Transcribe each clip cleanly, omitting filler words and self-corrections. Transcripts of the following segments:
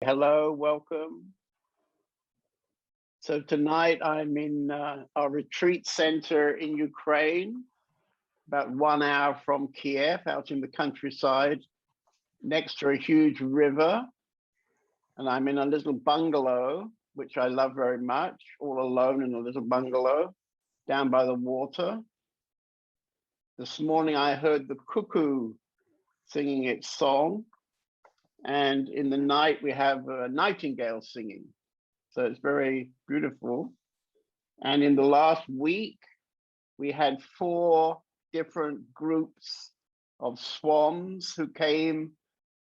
Hello, welcome. So tonight I'm in our retreat center in Ukraine, about 1 hour from Kiev, out in the countryside, next to a huge river. And I'm in a little bungalow, which I love very much, all alone in a little bungalow down by the water. This morning I heard the cuckoo singing its song. And in the night we have a nightingale singing. So it's very beautiful. And in the last week, we had 4 different groups of swans who came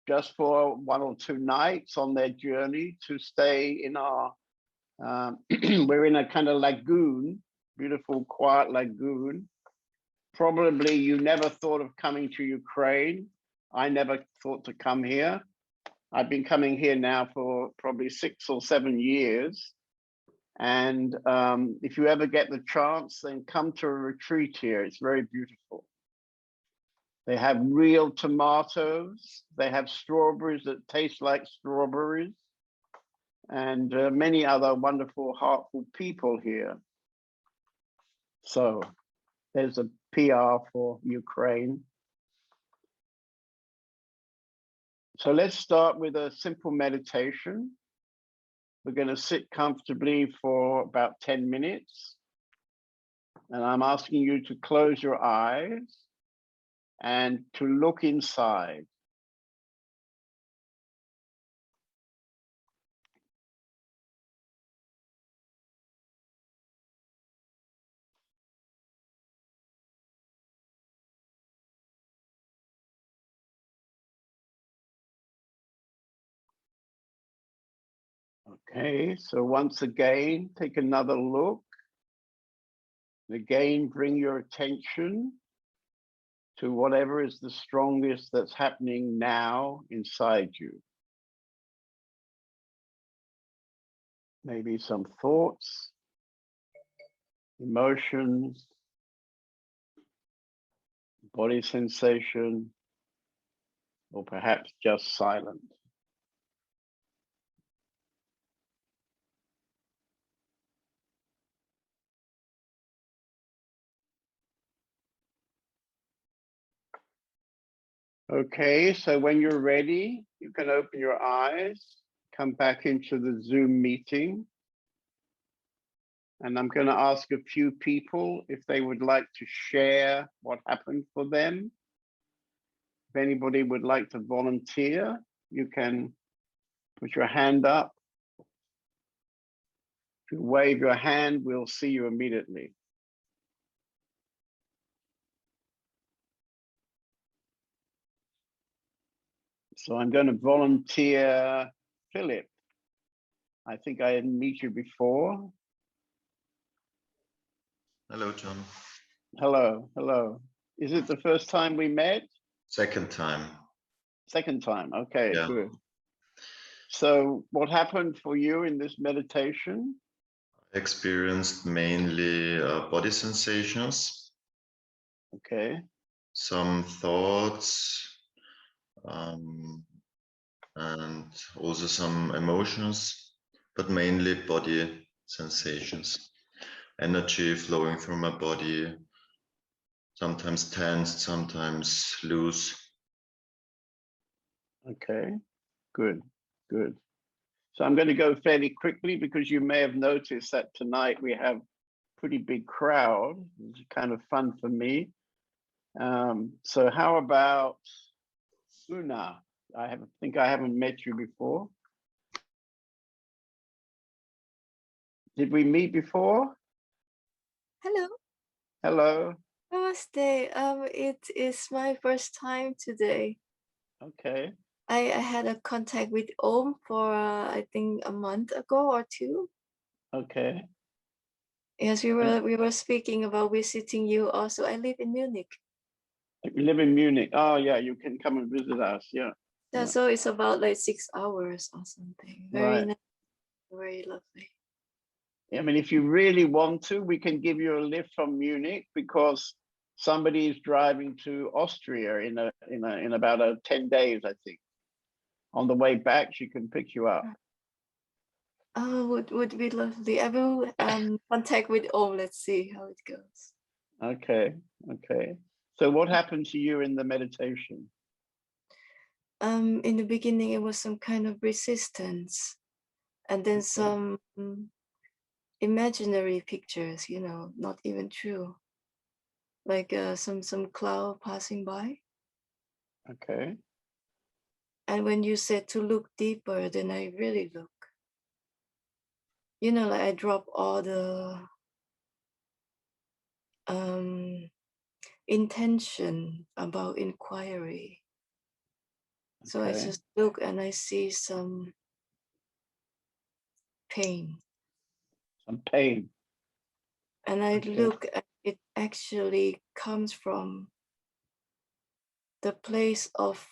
just for 1 or 2 nights on their journey to stay in our, we're in a kind of lagoon, beautiful, quiet lagoon. Probably you never thought of coming to Ukraine. I never thought to come here. I've been coming here now for probably 6 or 7 years. And if you ever get the chance, then come to a retreat here. It's very beautiful. They have real tomatoes. They have strawberries that taste like strawberries, and many other wonderful, heartful people here. So there's a PR for Ukraine. So let's start with a simple meditation. We're going to sit comfortably for about 10 minutes. And I'm asking you to close your eyes and to look inside. Okay, so once again, take another look. And again, bring your attention to whatever is the strongest that's happening now inside you. Maybe some thoughts, emotions, body sensation, or perhaps just silence. Okay, so when you're ready, you can open your eyes, come back into the Zoom meeting. And I'm going to ask a few people if they would like to share what happened for them. If anybody would like to volunteer, you can put your hand up. If you wave your hand, we'll see you immediately. So I'm going to volunteer Philip. I think I didn't meet you before. Hello, John. Hello, hello. Is it the first time we met? Second time. Second time, okay, Yeah. Good. So what happened for you in this meditation? I experienced mainly body sensations. Okay. Some thoughts, and also some emotions, but mainly body sensations. Energy flowing through my body, sometimes tensed, sometimes loose. Okay, good, good. So I'm going to go fairly quickly because you may have noticed that tonight we have a pretty big crowd. It's kind of fun for me. So how about Una? I think I haven't met you before. Did we meet before? Hello. Hello. Namaste. It is my first time today. Okay. I had a contact with Om for I think a month ago or 2. Okay. Yes, we were speaking about visiting you also. I live in Munich. You live in Munich. Oh yeah, you can come and visit us. Yeah. Yeah, so it's about like 6 hours or something. Very nice, very lovely. I mean, if you really want to, we can give you a lift from Munich because somebody is driving to Austria in about 10 days, I think. on the way back, she can pick you up. Oh, would be lovely. I will contact with Om. Let's see how it goes. Okay, okay. So what happened to you in the meditation? In the beginning, it was some kind of resistance, and then some imaginary pictures, you know, not even true, like some cloud passing by. Okay. And when you said to look deeper, then I really look. You know, like I drop all the intention about inquiry. So I Okay. just look and I see some pain. Some pain. And I Okay. look and it actually comes from the place of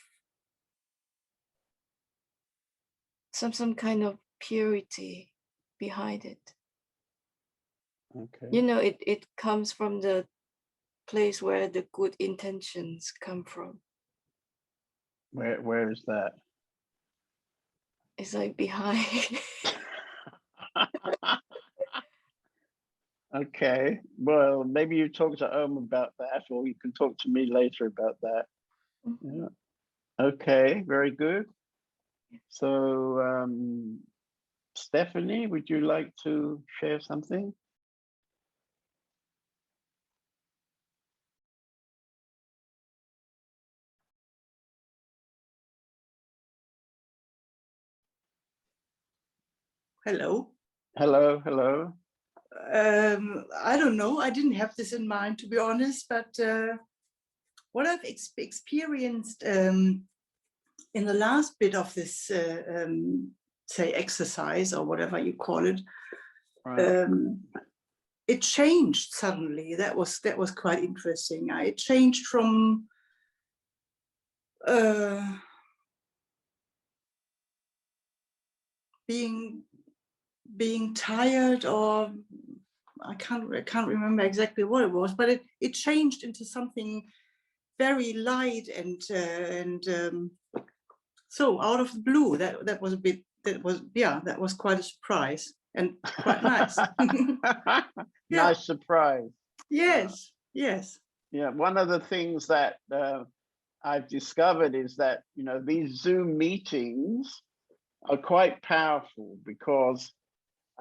some kind of purity behind it. Okay. You know, it comes from the place where the good intentions come from. Where is that? It's like behind. Okay. Well, maybe you talk to Om about that, or you can talk to me later about that. Yeah. Okay, very good. So, Stephanie, would you like to share something? Hello. Hello, hello. I don't know. I didn't have this in mind, to be honest, but what I've experienced in the last bit of this, say, exercise or whatever you call it, Right. it changed suddenly. That was quite interesting. It changed from being tired, or I can't remember exactly what it was, but it changed into something very light and so out of the blue. That was a bit, that was quite a surprise and quite nice. Yeah. Nice surprise. Yes, yes. Yeah, one of the things that I've discovered is that, you know, these Zoom meetings are quite powerful because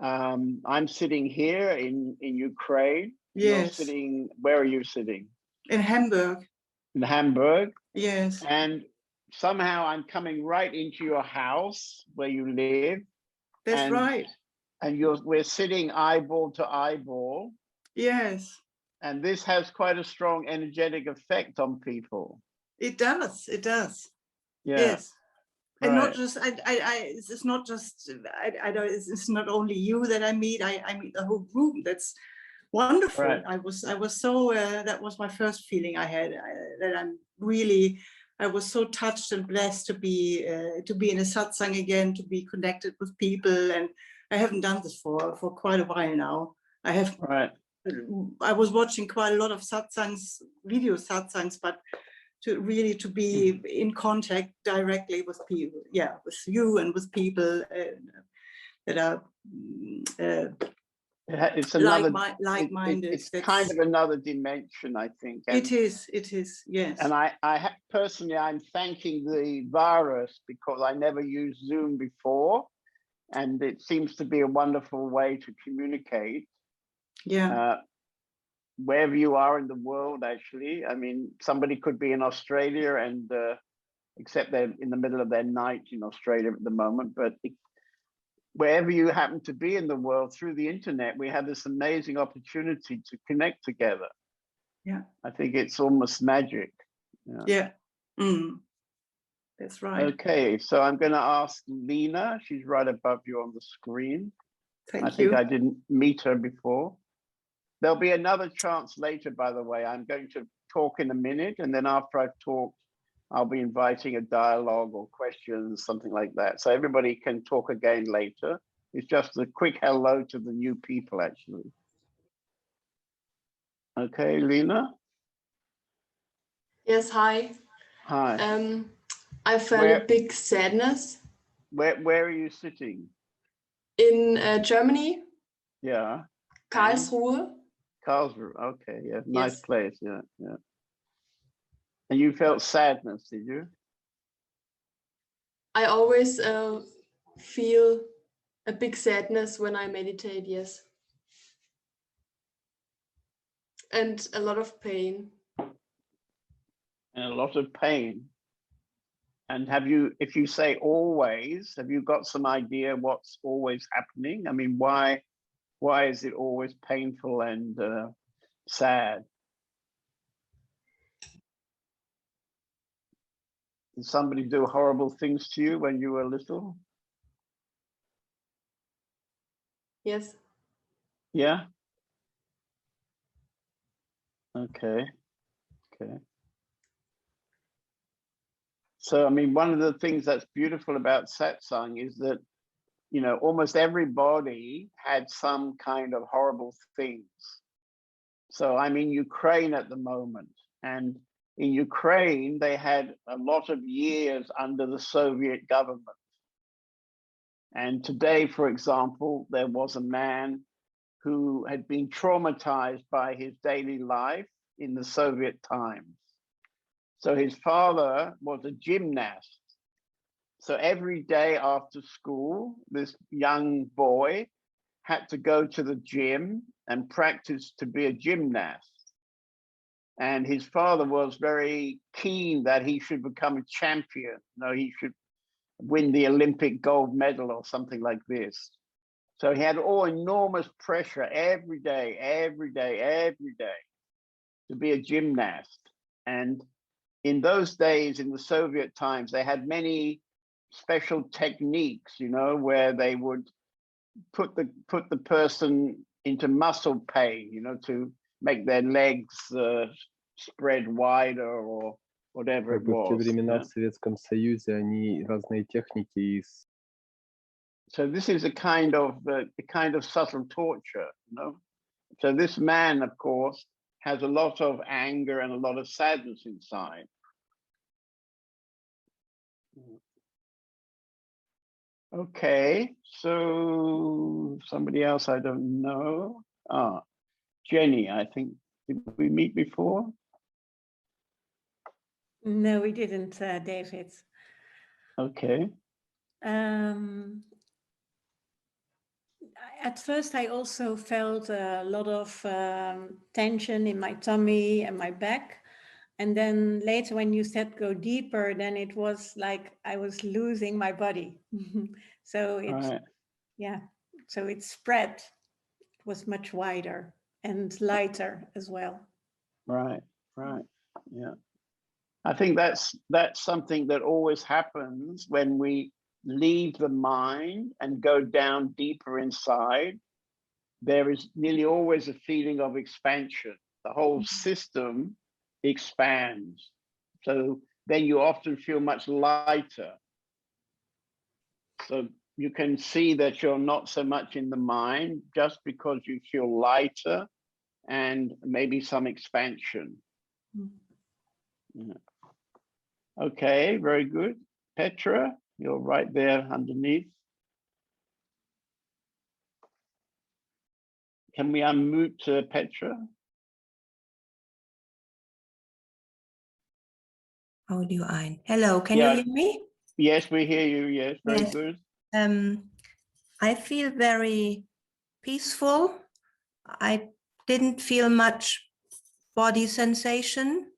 I'm sitting here in Ukraine. You're Yes. sitting, where are you sitting? In Hamburg. In Hamburg. Yes. And somehow I'm coming right into your house where you live. That's right. And we're sitting eyeball to eyeball. Yes. And this has quite a strong energetic effect on people. It does. It does. Yeah. Yes. And Right. not just it's not just I don't, it's not only you that I meet. I meet the whole group. That's wonderful. Right. I was so that was my first feeling I had, that I was so touched and blessed to be in a satsang again, to be connected with people. And I haven't done this for quite a while now. I was watching quite a lot of satsangs, video satsangs, but to be in contact directly with people, with you and with people that are it's another like-minded. It's kind of another dimension, I think. And it is, yes. And personally, I'm thanking the virus because I never used Zoom before, and it seems to be a wonderful way to communicate. Yeah. Wherever you are in the world, actually. I mean, somebody could be in Australia, and except they're in the middle of their night in Australia at the moment, but wherever you happen to be in the world, through the internet, we have this amazing opportunity to connect together. Yeah. I think it's almost magic. Yeah. That's right. Okay, so I'm going to ask Lena. She's right above you on the screen. Thank you. I think I didn't meet her before. There'll be another chance later, by the way. I'm going to talk in a minute, and then after I've talked, I'll be inviting a dialogue or questions, something like that. So everybody can talk again later. It's just a quick hello to the new people, actually. Okay, Lena? Yes, hi. Hi. I felt a big sadness. Where are you sitting? In Germany, Yeah. Karlsruhe. Karlsruhe. Okay. Yeah. Nice Yes. place. Yeah. Yeah. And you felt sadness, did you? I always feel a big sadness when I meditate, yes. And a lot of pain. And a lot of pain. And have you, if you say always, have you got some idea what's always happening? I mean, why is it always painful and sad? Did somebody do horrible things to you when you were little? Yes. Yeah. Okay. Okay. So, I mean, one of the things that's beautiful about satsang is that, you know, almost everybody had some kind of horrible things. So I'm in Ukraine at the moment, and in Ukraine, they had a lot of years under the Soviet government. And today, for example, there was a man who had been traumatized by his daily life in the Soviet times. So his father was a gymnast. So every day after school, this young boy had to go to the gym and practice to be a gymnast. And his father was very keen that he should become a champion. You know, he should win the Olympic gold medal or something like this. So he had all enormous pressure every day to be a gymnast. And in those days, in the Soviet times, they had many special techniques, you know, where they would put the person into muscle pain, you know, to make their legs spread wider or whatever it Как бы в те was. времена Yeah. в Советском Союзе они разные техники из So this is a kind of subtle torture, you know. So this man, of course, has a lot of anger and a lot of sadness inside. Okay, so somebody else I don't know. Ah, Jenny, I think, did we meet before? No, we didn't, David. Okay. At first, I also felt a lot of tension in my tummy and my back. And then later, when you said go deeper, then it was like I was losing my body. So it, Right. yeah, so it spread. It was much wider and lighter as well. Right. Yeah. I think that's something that always happens when we leave the mind and go down deeper inside. There is nearly always a feeling of expansion. The whole system expands. So then you often feel much lighter. So you can see that you're not so much in the mind just because you feel lighter and maybe some expansion. Yeah. Okay, very good. Petra, you're right there underneath. Can we unmute Petra? Audio ein. Hello, can Yeah. you hear me? Yes, we hear you. Yes, very Yes. good. I feel very peaceful. I didn't feel much body sensation,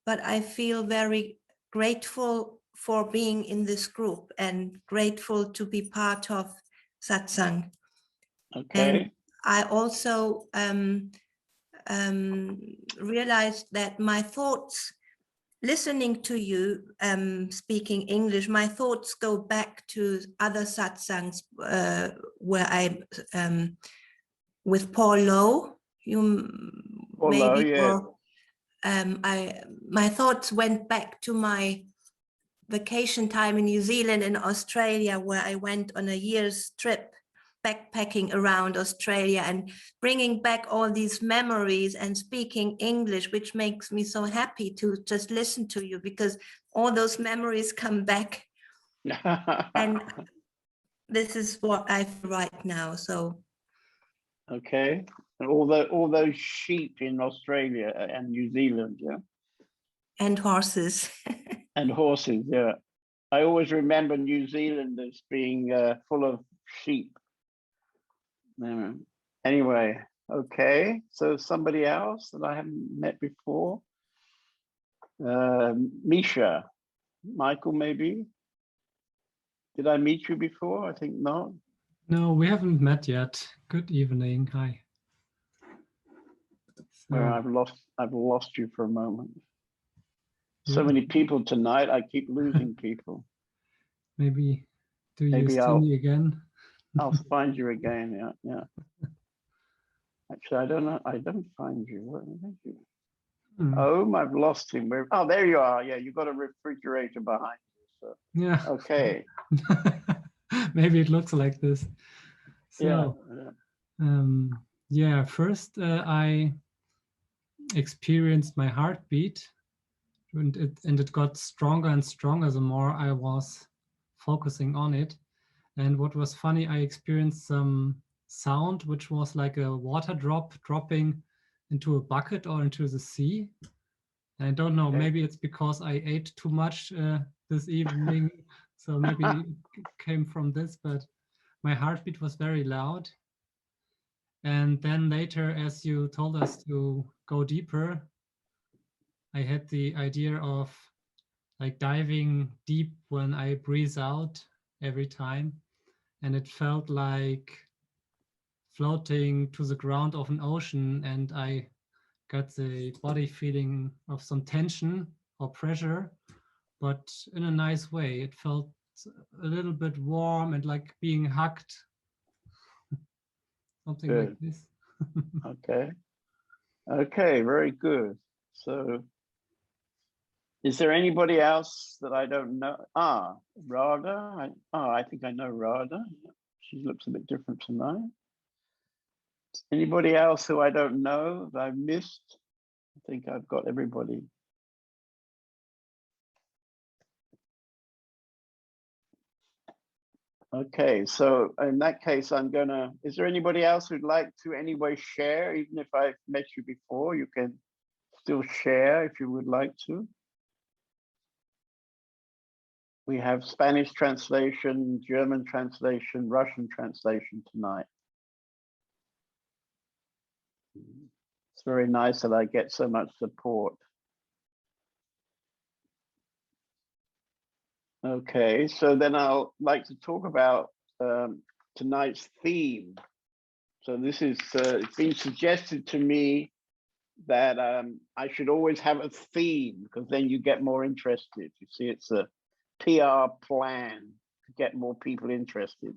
but I feel very grateful for being in this group and grateful to be part of satsang. Okay. And I also realized that my thoughts, listening to you speaking English, my thoughts go back to other satsangs where I, with Paul Lowe, you Paul maybe, Lowe, yeah. my thoughts went back to my vacation time in New Zealand and Australia, where I went on a year's trip backpacking around Australia and bringing back all these memories and speaking English, which makes me so happy to just listen to you, because all those memories come back. And this is what I feel right now. So Okay. And all those sheep in Australia and New Zealand, yeah. and horses. And horses, yeah. I always remember New Zealand as being full of sheep. Anyway, okay. So somebody else that I haven't met before. Misha, Michael, maybe. Did I meet you before? I think not. No, we haven't met yet. Good evening. Hi. Where So, I've lost you for a moment. So yeah, many people tonight. I keep losing people. maybe do you Maybe see I'll me again? find you again. Yeah, yeah. Actually, I don't know. I don't find you. Where did you? Hmm, Oh, I've lost him. Where? Oh, there you are. Yeah, you got a refrigerator behind you. So yeah. okay. Maybe it looks like this. Yeah. So, yeah, first I experienced my heartbeat, and it got stronger and stronger the more I was focusing on it. And what was funny, I experienced some sound which was like a water drop dropping into a bucket or into the sea. I don't know, Okay. maybe it's because I ate too much this evening, so maybe it came from this, but my heartbeat was very loud. And then later, as you told us to go deeper, I had the idea of like diving deep when I breathe out every time. And it felt like floating to the ground of an ocean, and I got the body feeling of some tension or pressure, but in a nice way. It felt a little bit warm and like being hugged, something like Good. this. Okay. Okay. Very good. So, is there anybody else that I don't know? Ah, Radha. I think I know Radha. She looks a bit different tonight. Anybody else who I don't know that I've missed? I think I've got everybody. Okay, so in that case, is there anybody else who'd like to anyway share? Even if I've met you before, you can still share if you would like to. We have Spanish translation, German translation, Russian translation tonight. It's very nice that I get so much support. Okay, so then I'll like to talk about tonight's theme. So this is, it's been suggested to me that I should always have a theme because then you get more interested. You see, it's a PR plan to get more people interested.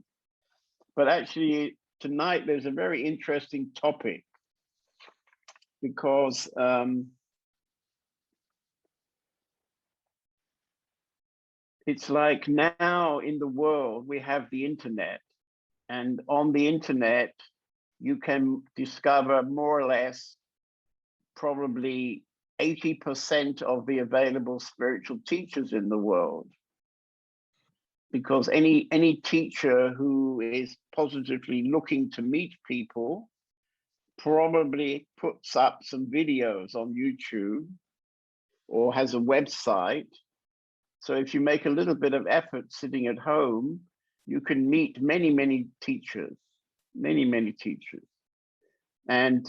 But actually tonight there's a very interesting topic because it's like now in the world we have the internet, and on the internet you can discover more or less probably 80% of the available spiritual teachers in the world. Because any teacher who is positively looking to meet people probably puts up some videos on YouTube or has a website. So if you make a little bit of effort sitting at home, you can meet many, many teachers, many teachers. And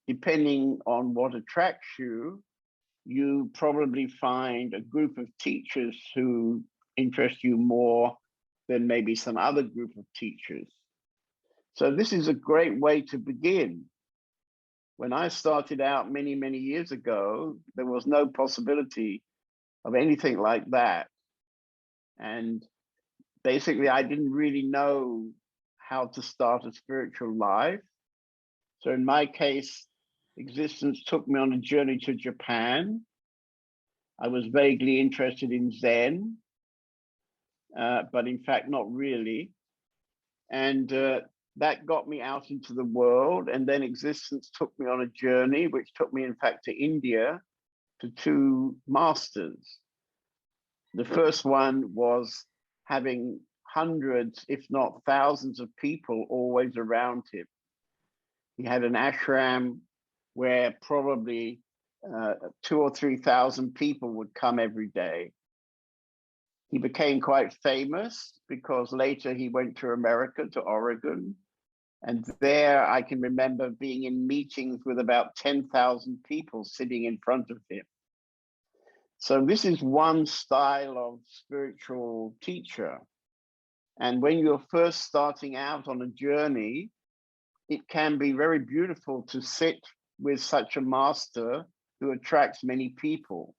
depending on what attracts you, you probably find a group of teachers who interest you more than maybe some other group of teachers. So this is a great way to begin. When I started out many years ago, there was no possibility of anything like that. And basically, I didn't really know how to start a spiritual life. So in my case, existence took me on a journey to Japan. I was vaguely interested in Zen, but in fact, not really. And that got me out into the world. And then existence took me on a journey, which took me, in fact, to India, to 2 masters. The first one was having hundreds, if not thousands of people always around him. He had an ashram where probably 2,000 or 3,000 people would come every day. He became quite famous because later he went to America, to Oregon. And there I can remember being in meetings with about 10,000 people sitting in front of him. So this is one style of spiritual teacher. And when you're first starting out on a journey, it can be very beautiful to sit with such a master who attracts many people,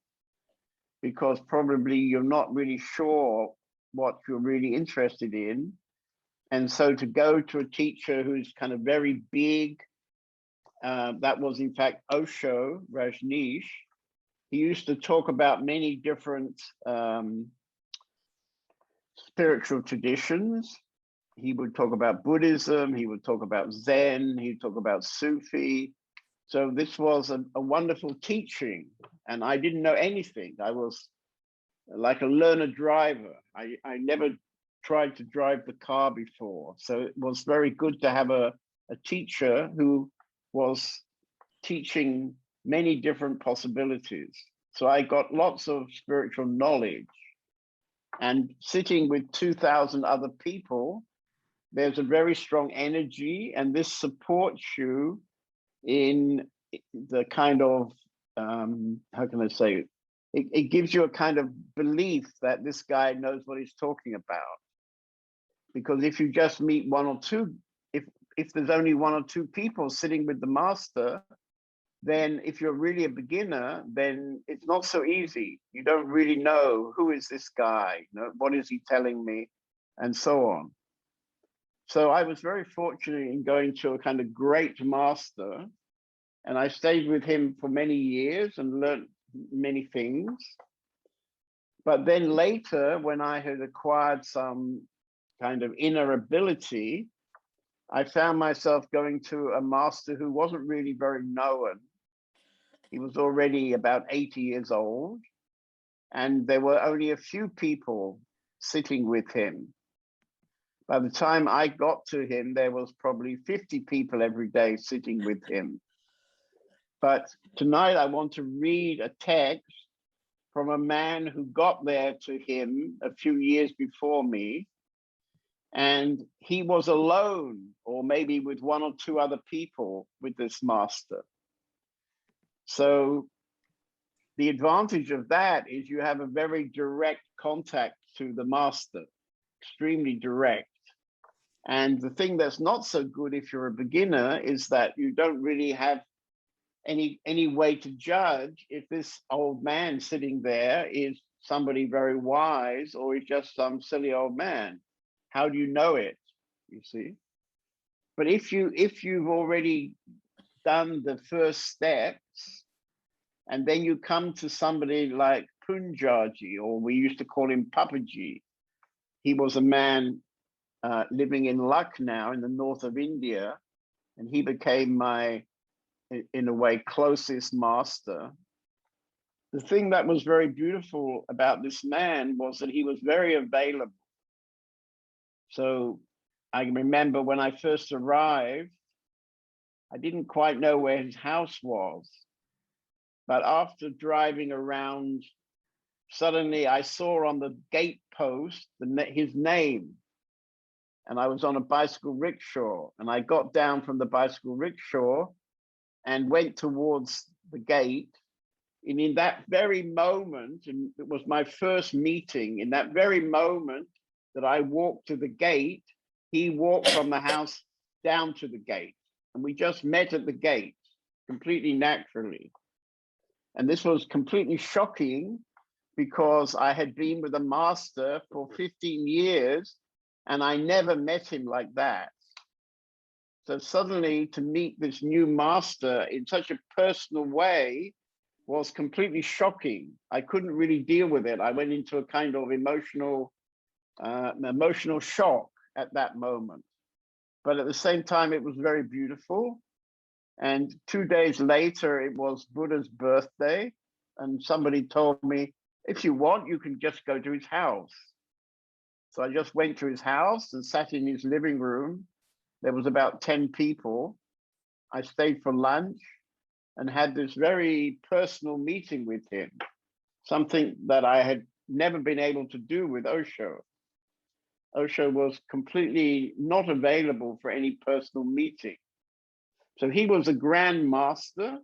because probably you're not really sure what you're really interested in. And so to go to a teacher who's kind of very big, that was in fact Osho, Rajneesh. He used to talk about many different spiritual traditions. He would talk about Buddhism, he would talk about Zen, he'd talk about Sufi. So this was a wonderful teaching, and I didn't know anything. I was like a learner driver. I never tried to drive the car before. So it was very good to have a teacher who was teaching many different possibilities. So I got lots of spiritual knowledge. And sitting with 2,000 other people, there's a very strong energy, and this supports you in the kind of, how can I say, it gives you a kind of belief that this guy knows what he's talking about. Because if you just meet one or two, if there's only one or two people sitting with the master, then if you're really a beginner, then it's not so easy. You don't really know, who is this guy? You know, what is he telling me? And so on. So I was very fortunate in going to a kind of great master, and I stayed with him for many years and learned many things. But then later, when I had acquired some kind of inner ability, I found myself going to a master who wasn't really very known. He was already about 80 years old, and there were only a few people sitting with him. By the time I got to him, there was probably 50 people every day sitting with him. But tonight I want to read a text from a man who got there to him a few years before me. And he was alone, or maybe with one or two other people, with this master. So the advantage of that is you have a very direct contact to the master, extremely direct. And the thing that's not so good if you're a beginner is that you don't really have any way to judge if this old man sitting there is somebody very wise or is just some silly old man. How do you know it, you see? But if you've already done the first steps, and then you come to somebody like Punjaji, or we used to call him Papaji. He was a man living in Lucknow in the north of India, and he became my, in a way, closest master. The thing that was very beautiful about this man was that he was very available. So I remember when I first arrived, I didn't quite know where his house was. But after driving around, suddenly I saw on the gate post his name. And I was on a bicycle rickshaw, and I got down from the bicycle rickshaw and went towards the gate. And in that very moment, and it was my first meeting, in that very moment that I walked to the gate, he walked from the house down to the gate. And we just met at the gate, completely naturally. And this was completely shocking because I had been with a master for 15 years and I never met him like that. So suddenly to meet this new master in such a personal way was completely shocking. I couldn't really deal with it. I went into a kind of emotional shock at that moment. But at the same time, it was very beautiful. And 2 days later, it was Buddha's birthday. And somebody told me, if you want, you can just go to his house. So I just went to his house and sat in his living room. There was about 10 people. I stayed for lunch and had this very personal meeting with him, something that I had never been able to do with Osho. Osho was completely not available for any personal meeting. So he was a grand master,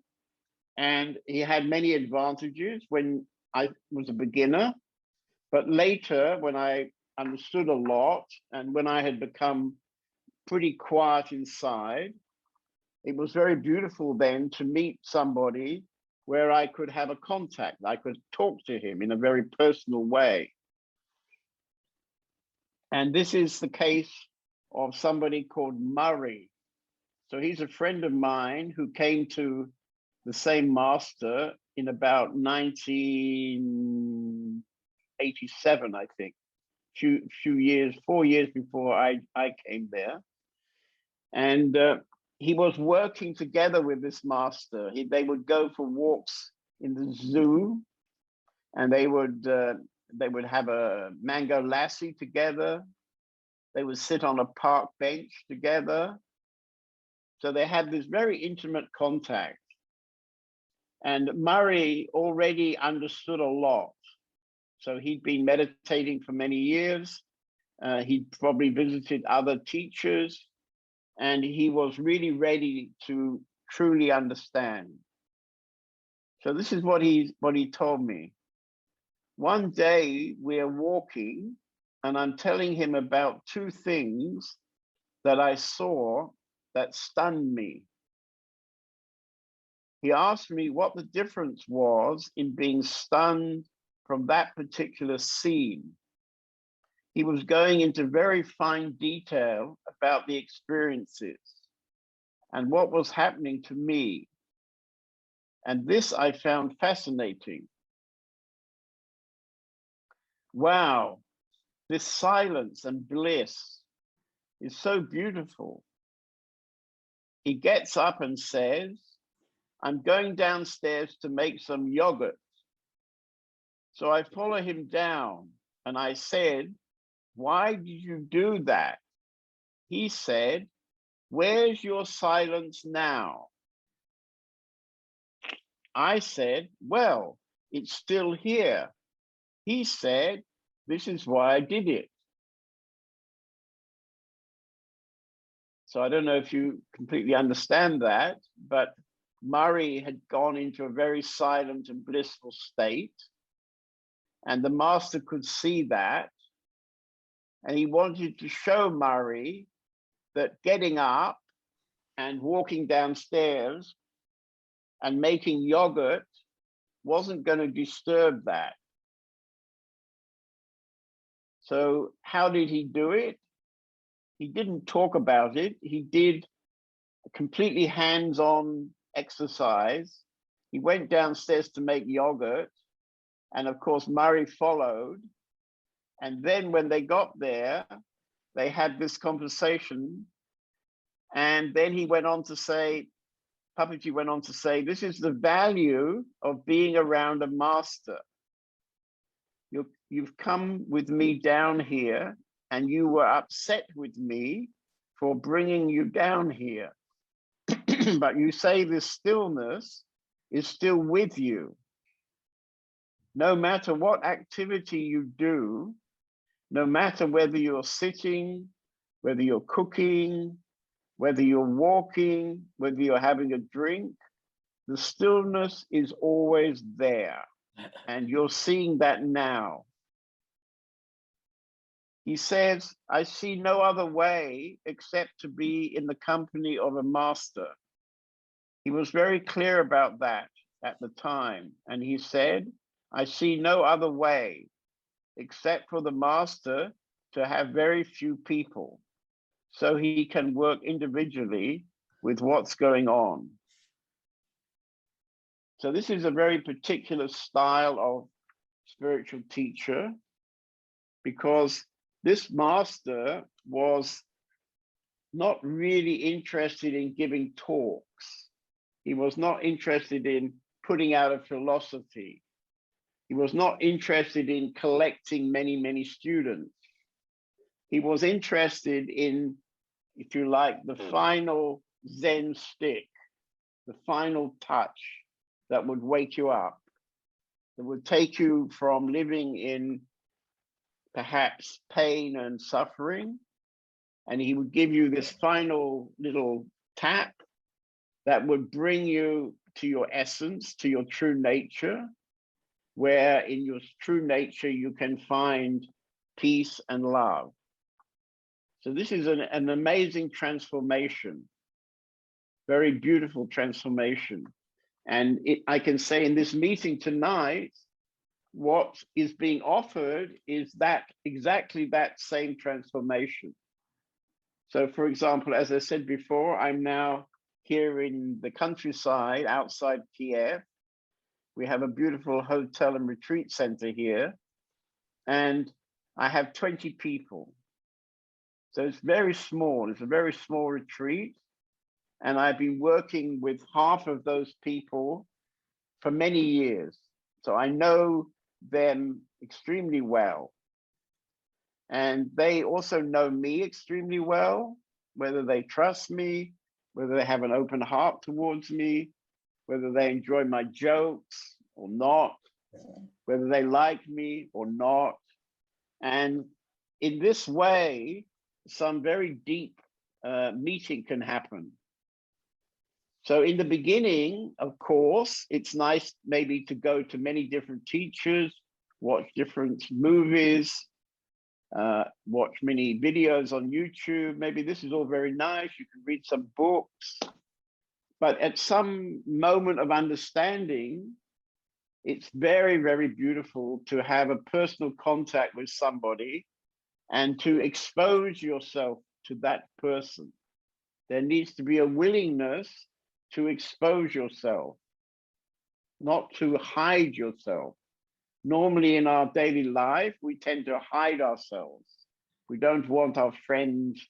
and he had many advantages when I was a beginner. But later, when I understood a lot and when I had become pretty quiet inside, it was very beautiful then to meet somebody where I could have a contact. I could talk to him in a very personal way. And this is the case of somebody called Murray. So he's a friend of mine who came to the same master in about 1987, I think, few years, 4 years before I came there. And he was working together with this master. They would go for walks in the zoo, and they would have a mango lassi together. They would sit on a park bench together. So they had this very intimate contact. And Murray already understood a lot. So he'd been meditating for many years. He'd probably visited other teachers, and he was really ready to truly understand. So this is what he told me. One day we are walking, and I'm telling him about two things that I saw that stunned me. He asked me what the difference was in being stunned from that particular scene. He was going into very fine detail about the experiences and what was happening to me. And this I found fascinating. Wow, this silence and bliss is so beautiful. He gets up and says, I'm going downstairs to make some yogurt. So I follow him down and I said, why did you do that? He said, where's your silence now? I said, well, it's still here. He said, this is why I did it. So I don't know if you completely understand that, but Murray had gone into a very silent and blissful state, and the master could see that. And he wanted to show Murray that getting up and walking downstairs and making yogurt wasn't going to disturb that. So how did he do it? He didn't talk about it. He did a completely hands-on exercise. He went downstairs to make yogurt, and of course Murray followed. And then when they got there, they had this conversation. And then he went on to say, Papaji went on to say, this is the value of being around a master. You've come with me down here, and you were upset with me for bringing you down here. But you say this stillness is still with you. No matter what activity you do, no matter whether you're sitting, whether you're cooking, whether you're walking, whether you're having a drink, the stillness is always there. And you're seeing that now. He says, I see no other way except to be in the company of a master. He was very clear about that at the time. And he said, I see no other way except for the master to have very few people, so he can work individually with what's going on. So this is a very particular style of spiritual teacher, because this master was not really interested in giving talks. He was not interested in putting out a philosophy. He was not interested in collecting many, many students. He was interested in, if you like, the final Zen stick, the final touch that would wake you up, that would take you from living in perhaps pain and suffering, and he would give you this final little tap that would bring you to your essence, to your true nature, where in your true nature you can find peace and love. So this is an amazing transformation, very beautiful transformation. And I can say in this meeting tonight, what is being offered is that exactly that same transformation. So for example, as I said before, I'm now here in the countryside outside Kiev. We have a beautiful hotel and retreat center here, and I have 20 people. So it's very small, it's a very small retreat. And I've been working with half of those people for many years. So I know them extremely well. And they also know me extremely well, whether they trust me, whether they have an open heart towards me, whether they enjoy my jokes or not, whether they like me or not. And in this way, some very deep meeting can happen. So in the beginning, of course, it's nice maybe to go to many different teachers, watch different movies, watch many videos on YouTube. Maybe this is all very nice. You can read some books. But at some moment of understanding, it's very, very beautiful to have a personal contact with somebody and to expose yourself to that person. There needs to be a willingness to expose yourself, not to hide yourself. Normally in our daily life, we tend to hide ourselves. We don't want our friends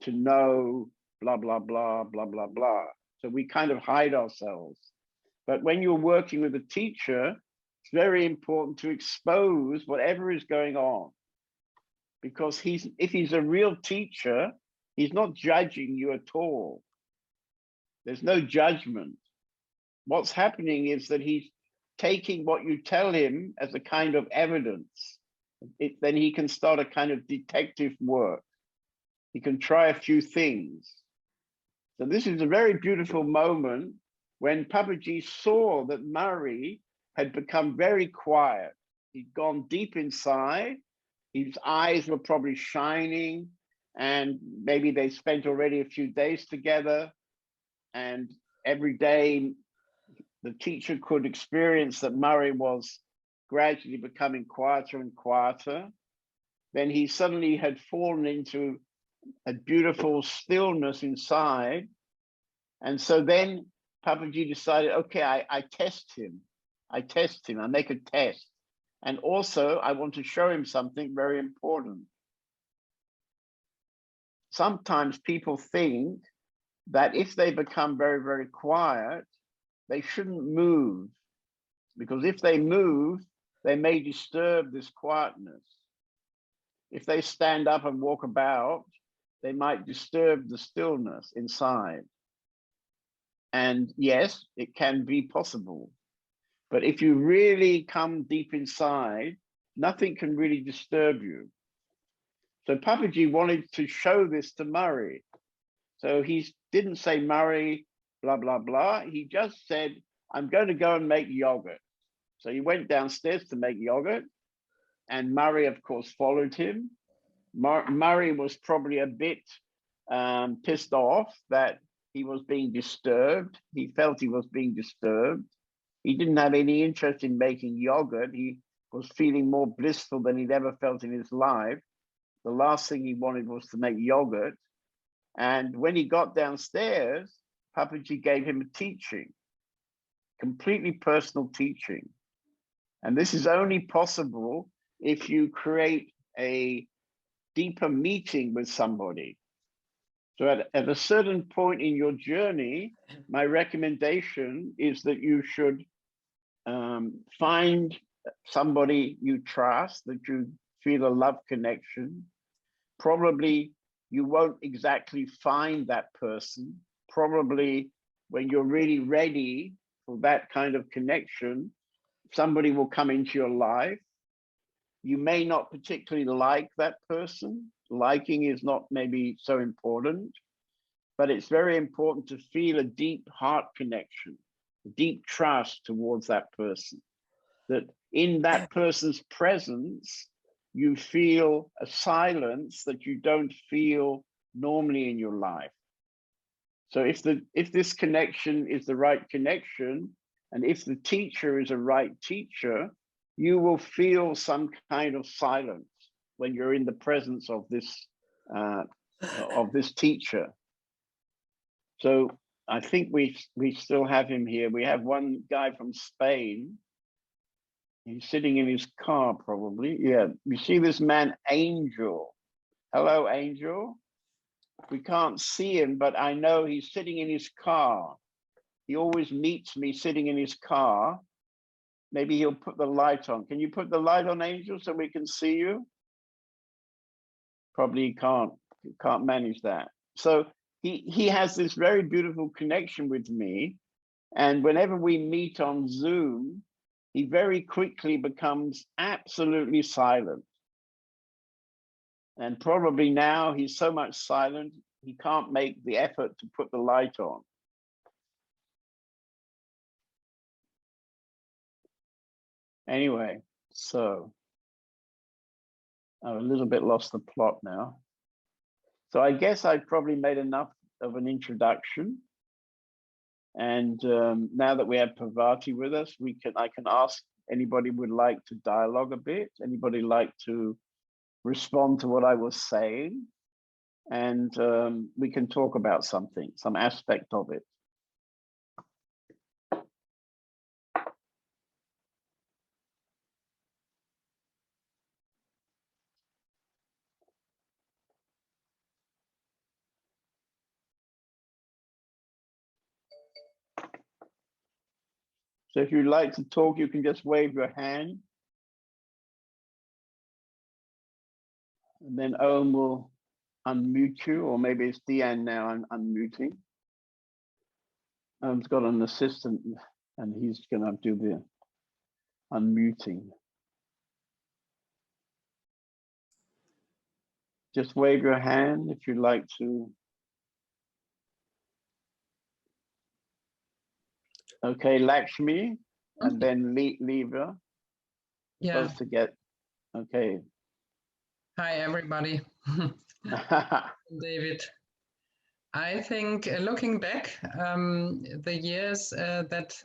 to know, blah, blah, blah, blah, blah, blah. So we kind of hide ourselves. But when you're working with a teacher, it's very important to expose whatever is going on. Because if he's a real teacher, he's not judging you at all. There's no judgment. What's happening is that he's taking what you tell him as a kind of evidence. Then he can start a kind of detective work. He can try a few things. So this is a very beautiful moment when Papaji saw that Murray had become very quiet. He'd gone deep inside. His eyes were probably shining, and maybe they spent already a few days together. And every day, the teacher could experience that Murray was gradually becoming quieter and quieter. Then he suddenly had fallen into a beautiful stillness inside. And so then Papaji decided, okay, I test him. I make a test. And also I want to show him something very important. Sometimes people think that if they become very, very quiet, they shouldn't move, because if they move, they may disturb this quietness. If they stand up and walk about, they might disturb the stillness inside. And yes, it can be possible. But if you really come deep inside, nothing can really disturb you. So Papaji wanted to show this to Murray. So he didn't say, Murray, blah, blah, blah. He just said, I'm going to go and make yogurt. So he went downstairs to make yogurt, and Murray, of course, followed him. Murray was probably a bit pissed off that he was being disturbed. He felt he was being disturbed. He didn't have any interest in making yogurt. He was feeling more blissful than he'd ever felt in his life. The last thing he wanted was to make yogurt. And when he got downstairs, Papaji gave him a teaching, completely personal teaching. And this is only possible if you create a deeper meeting with somebody. So at a certain point in your journey, my recommendation is that you should find somebody you trust, that you feel a love connection. Probably you won't exactly find that person. Probably when you're really ready for that kind of connection, somebody will come into your life. You may not particularly like that person. Liking is not maybe so important, but it's very important to feel a deep heart connection, deep trust towards that person, that in that person's presence, you feel a silence that you don't feel normally in your life. So if this connection is the right connection, and if the teacher is a right teacher, you will feel some kind of silence when you're in the presence of this teacher. So I think we still have him here. We have one guy from Spain. He's sitting in his car, probably. Yeah, you see this man, Angel. Hello, Angel. We can't see him, but I know he's sitting in his car. He always meets me sitting in his car. Maybe he'll put the light on. Can you put the light on, Angel, so we can see you? Probably he can't manage that. So he has this very beautiful connection with me. And whenever we meet on Zoom, he very quickly becomes absolutely silent. And probably now he's so much silent, he can't make the effort to put the light on. Anyway, so I've a little bit lost the plot now. So I guess I've probably made enough of an introduction. And now that we have Parvati with us, I can ask anybody would like to dialogue a bit, anybody like to respond to what I was saying, and we can talk about something, some aspect of it. So if you'd like to talk, you can just wave your hand. And then Owen will unmute you, or maybe it's Deanne now, I'm unmuting. Owen's got an assistant and he's gonna do the unmuting. Just wave your hand if you'd like to. Okay, Lakshmi, and then Lever. Yeah. Supposed to get, okay. Hi, everybody. David. I think looking back, the years that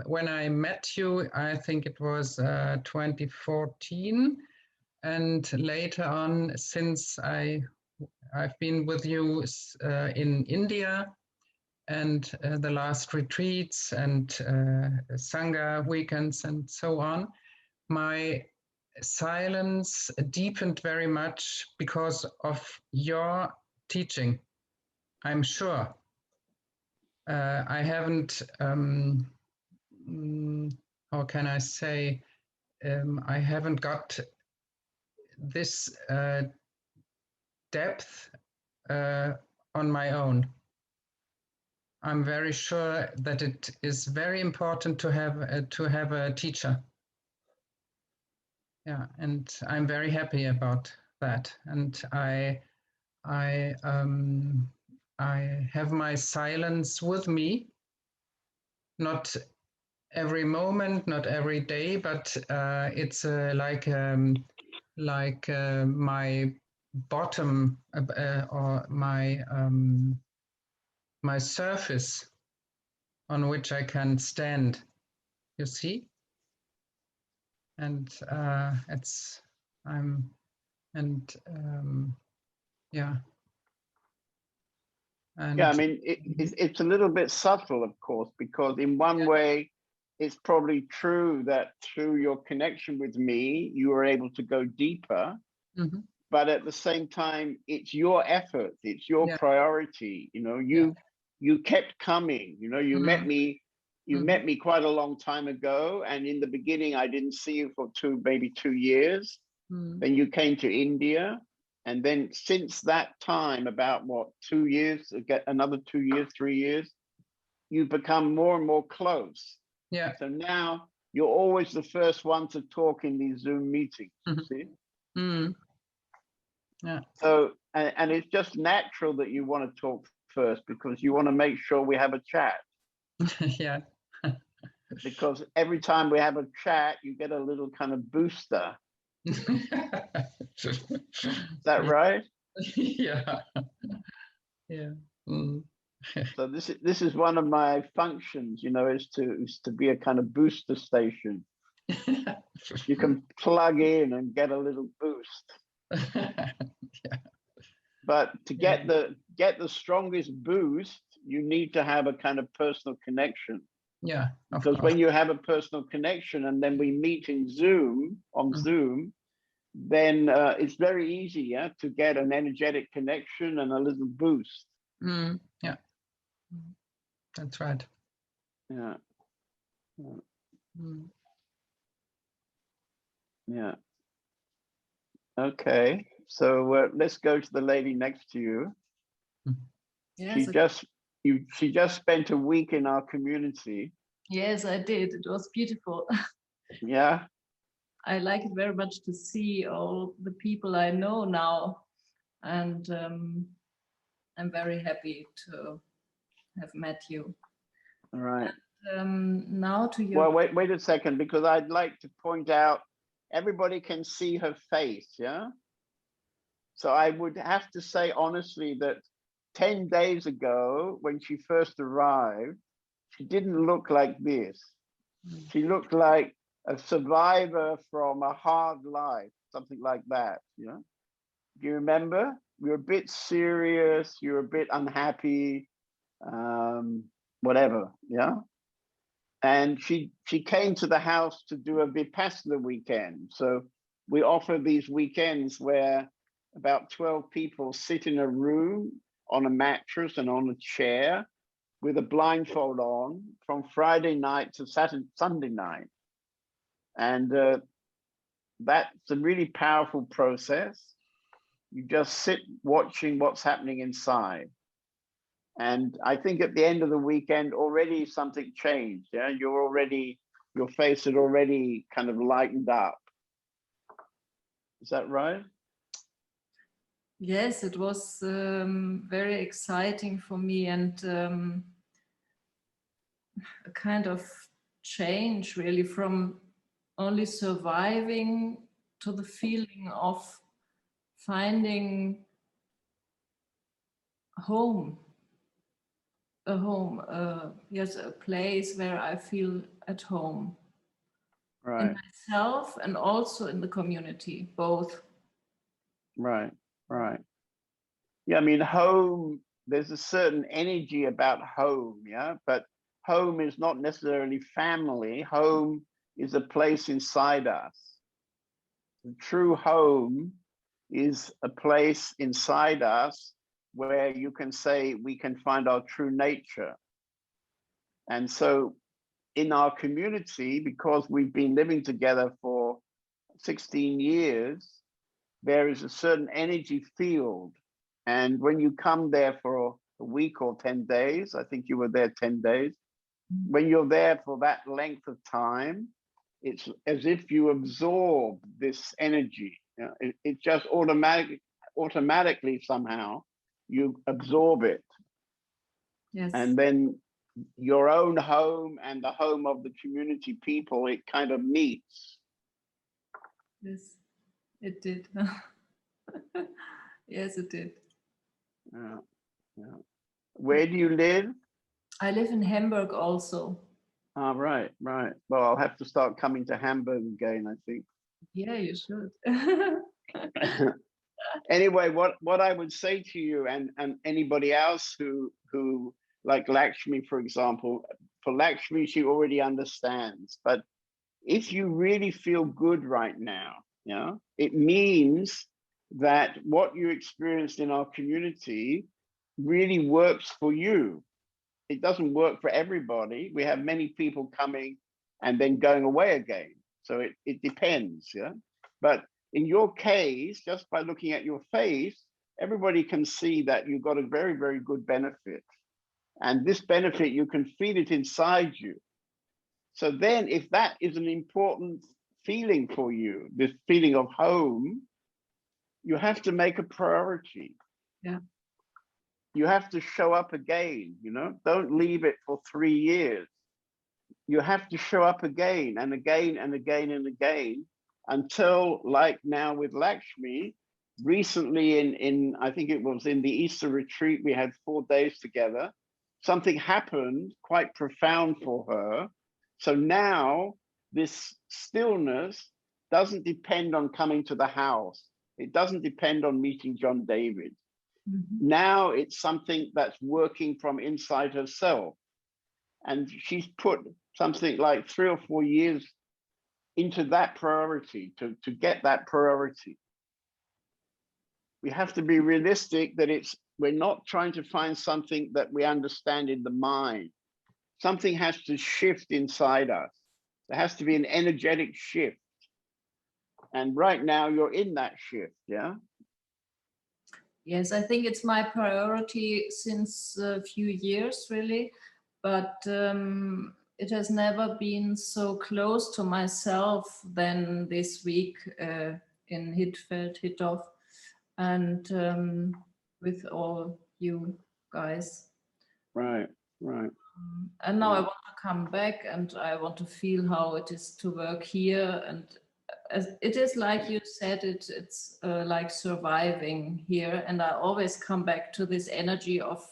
when I met you, I think it was 2014. And later on, since I've been with you in India, and the last retreats and Sangha weekends and so on, my silence deepened very much because of your teaching. I'm sure. I haven't, how can I say, I haven't got this depth on my own. I'm very sure that it is very important to have a teacher. Yeah, and I'm very happy about that. And I have my silence with me, not every moment, not every day, but it's like my bottom or my surface on which I can stand, you see? And yeah. And yeah, I mean, it's a little bit subtle, of course, because in one way, it's probably true that through your connection with me, you were able to go deeper. Mm-hmm. But at the same time, it's your effort, it's your priority. You know, you kept coming. You know, you met me You met me quite a long time ago, and in the beginning, I didn't see you for maybe 2 years. Then you came to India, and then since that time, about what, 2 years, another 2 years, 3 years, you become more and more close. Yeah. So now you're always the first one to talk in these Zoom meetings. You see? Yeah. So, and it's just natural that you want to talk first because you want to make sure we have a chat. Yeah. Because every time we have a chat, you get a little kind of booster. Is that right? Yeah. Yeah. So this is one of my functions, you know, is to be a kind of booster station. You can plug in and get a little boost. Yeah. But to get the strongest boost, you need to have a kind of personal connection. Yeah. Because when you have a personal connection and then we meet in Zoom, on Zoom, then it's very easy, to get an energetic connection and a little boost. Yeah. That's right. Yeah. Yeah. Okay. So let's go to the lady next to you. Yes, She just spent a week in our community. yes, I did. It was beautiful. Yeah. I like it very much to see all the people I know now, and I'm very happy to have met you. All right. Now to your. Well, wait a second, because I'd like to point out everybody can see her face. Yeah. So I would have to say honestly that 10 days ago, when she first arrived, she didn't look like this. She looked like a survivor from a hard life, something like that. You know? Do you remember? You're a bit serious. You're a bit unhappy, whatever. Yeah. And she came to the house to do a Vipassana weekend. So we offer these weekends where about 12 people sit in a room on a mattress and on a chair with a blindfold on from Friday night to Sunday night. And that's a really powerful process. You just sit watching what's happening inside. And I think at the end of the weekend, already something changed. Yeah, your face had already kind of lightened up. Is that right? Yes, it was very exciting for me, and a kind of change really from only surviving to the feeling of finding home, yes, a place where I feel at home. Right. In myself and also in the community, both. Right. Yeah, I mean, home, there's a certain energy about home, yeah, but home is not necessarily family. Home is a place inside us. The true home is a place inside us where you can say we can find our true nature. And so in our community, because we've been living together for 16 years, there is a certain energy field. And when you come there for a week or 10 days, I think you were there 10 days, when you're there for that length of time, it's as if you absorb this energy. You know, it just automatically somehow you absorb it. Yes. And then your own home and the home of the community people, it kind of meets. Yes, it did. Yes, it did. Yeah. Where do you live? I live in Hamburg also. Ah, right. Well, I'll have to start coming to Hamburg again, I think. Yeah, you should. Anyway, what I would say to you and anybody else who like Lakshmi, for example, for Lakshmi, she already understands. But if you really feel good right now, it means that what you experienced in our community really works for you. it doesn't work for everybody. We have many people coming and then going away again. So it depends, yeah. But in your case, just by looking at your face, everybody can see that you've got a very, very good benefit. And this benefit, you can feel it inside you. So then if that is an important feeling for you, this feeling of home, you have to make a priority. Yeah. You have to show up again, you know, don't leave it for 3 years. You have to show up again and again and again and again until, like now with Lakshmi, recently in I think it was in the Easter retreat, we had 4 days together. Something happened quite profound for her. So now this stillness doesn't depend on coming to the house. It doesn't depend on meeting John David. Mm-hmm. Now it's something that's working from inside herself. And she's put something like 3 or 4 years into that priority, to get that priority. We have to be realistic that we're not trying to find something that we understand in the mind. Something has to shift inside us. There has to be an energetic shift. And right now you're in that shift, yeah? Yes, I think it's my priority since a few years, really, but it has never been so close to myself than this week in Hittorf, and with all you guys. Right, right. And now I want to come back and I want to feel how it is to work here. And as it is like you said, it's like surviving here. And I always come back to this energy of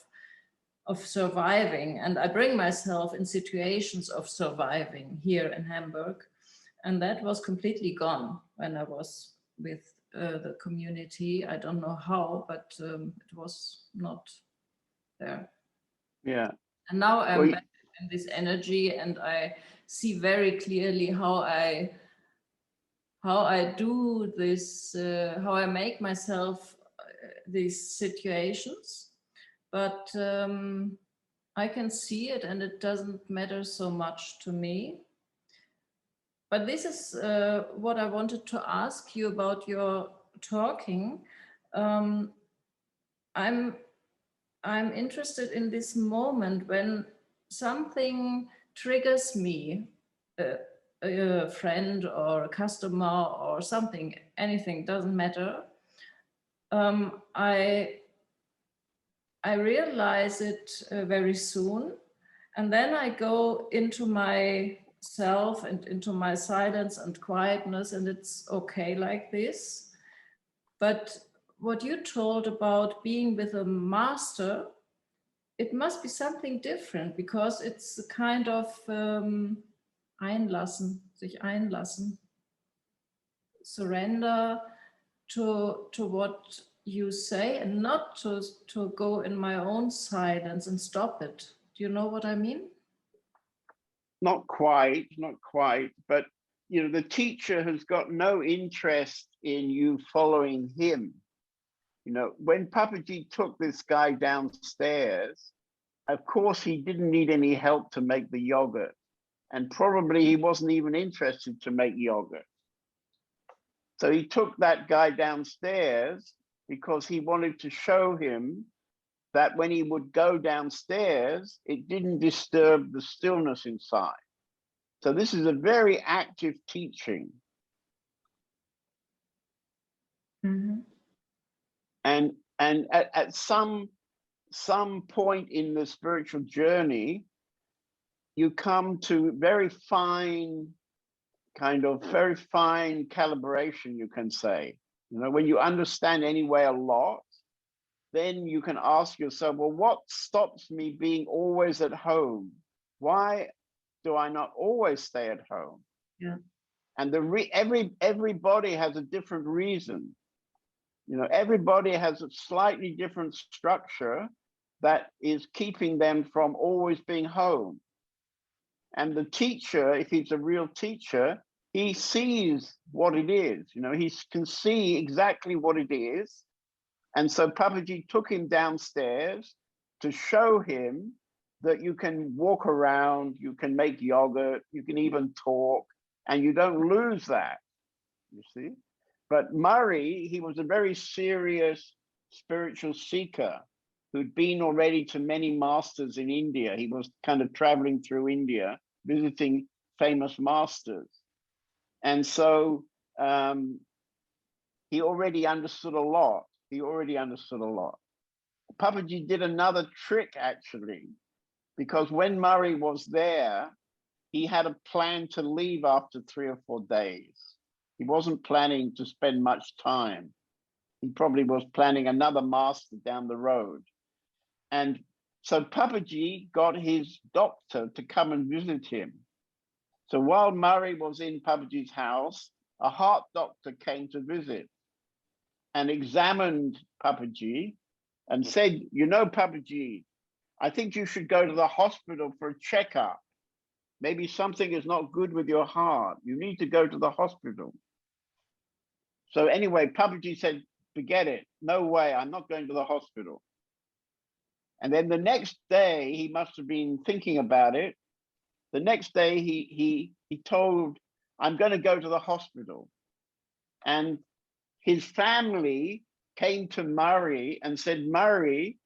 surviving. And I bring myself in situations of surviving here in Hamburg. And that was completely gone when I was with the community. I don't know how, but it was not there. Yeah. And now I'm back in this energy, and I see very clearly how I do this, how I make myself these situations. But I can see it, and it doesn't matter so much to me. But this is what I wanted to ask you about your talking. I'm interested in this moment when something triggers me, a friend or a customer or something, anything, doesn't matter. I realize it very soon, and then I go into myself and into my silence and quietness, and it's okay like this. But what you told about being with a master, it must be something different, because it's a kind of einlassen, sich einlassen, surrender to what you say, and not to go in my own silence and stop it. Do you know what I mean? Not quite, but you know, the teacher has got no interest in you following him. You know, when Papaji took this guy downstairs, of course, he didn't need any help to make the yogurt. And probably he wasn't even interested to make yogurt. So he took that guy downstairs because he wanted to show him that when he would go downstairs, it didn't disturb the stillness inside. So this is a very active teaching. Mm-hmm. And at some point in the spiritual journey, you come to very fine calibration, you can say. You know, when you understand anyway a lot, then you can ask yourself, well, what stops me being always at home? Why do I not always stay at home? Yeah. And everybody has a different reason. You know, everybody has a slightly different structure that is keeping them from always being home. And the teacher, if he's a real teacher, he sees what it is. You know, he can see exactly what it is. And so Papaji took him downstairs to show him that you can walk around, you can make yogurt, you can even talk, and you don't lose that, you see. But Murray, he was a very serious spiritual seeker who'd been already to many masters in India. He was kind of traveling through India, visiting famous masters. And so he already understood a lot. Papaji did another trick, actually, because when Murray was there, he had a plan to leave after 3 or 4 days. He wasn't planning to spend much time. He probably was planning another master down the road. And so Papaji got his doctor to come and visit him. So while Murray was in Papaji's house, a heart doctor came to visit and examined Papaji and said, you know, Papaji, I think you should go to the hospital for a checkup. Maybe something is not good with your heart. You need to go to the hospital. So anyway, Papaji said, forget it. No way, I'm not going to the hospital. And then the next day, he must have been thinking about it. The next day, he told, I'm going to go to the hospital. And his family came to Murray and said, Murray,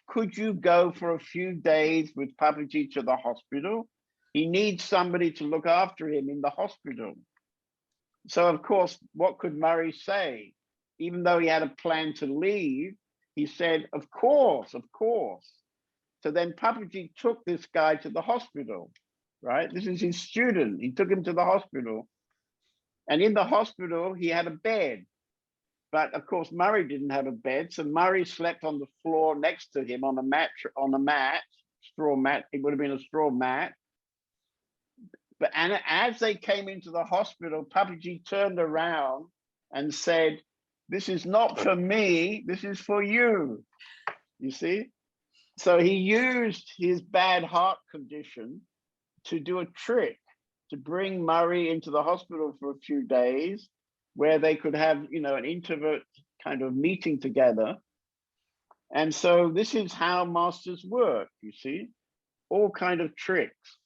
could you go for a few days with Papaji to the hospital? He needs somebody to look after him in the hospital. So of course, what could Murray say? Even though he had a plan to leave, he said, of course, of course. So then Papaji took this guy to the hospital, right? This is his student. He took him to the hospital. And in the hospital, he had a bed. But of course, Murray didn't have a bed. So Murray slept on the floor next to him on a mat, straw mat. It would have been a straw mat. But and as they came into the hospital, Papaji turned around and said, this is not for me, this is for you. You see? So he used his bad heart condition to do a trick, to bring Murray into the hospital for a few days, where they could have, you know, an intimate kind of meeting together. And so this is how masters work, you see, all kind of tricks.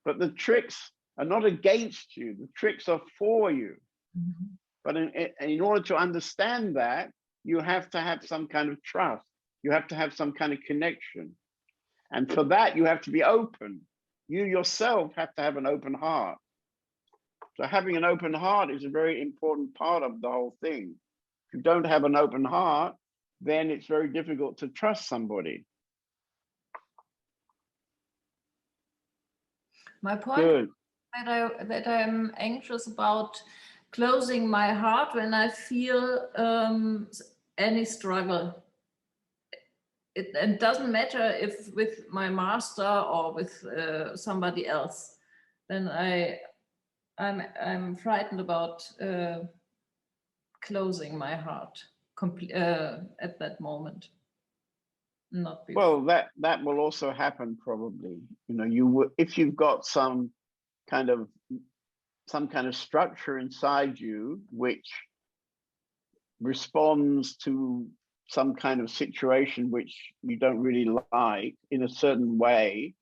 But the tricks are not against you, the tricks are for you. Mm-hmm. But in order to understand that, you have to have some kind of trust. You have to have some kind of connection. And for that, you have to be open. You yourself have to have an open heart. So having an open heart is a very important part of the whole thing. If you don't have an open heart, then it's very difficult to trust somebody. My point Good. that I'm anxious about closing my heart when I feel any struggle. It doesn't matter if with my master or with somebody else. Then I'm frightened about closing my heart at that moment. Not before. Well, that will also happen probably. You know, you will, if you've got some kind of structure inside you which responds to some kind of situation which you don't really like in a certain way,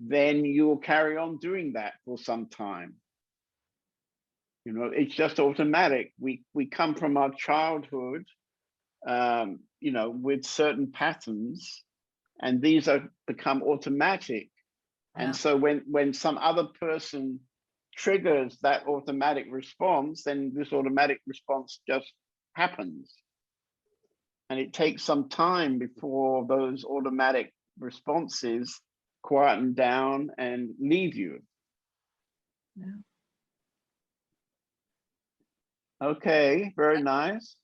then you will carry on doing that for some time. You know, it's just automatic. We come from our childhood, you know, with certain patterns, and these are become automatic. Yeah. And so when some other person triggers that automatic response, then this automatic response just happens. And it takes some time before those automatic responses quieten down and leave you. Yeah. Okay, very nice.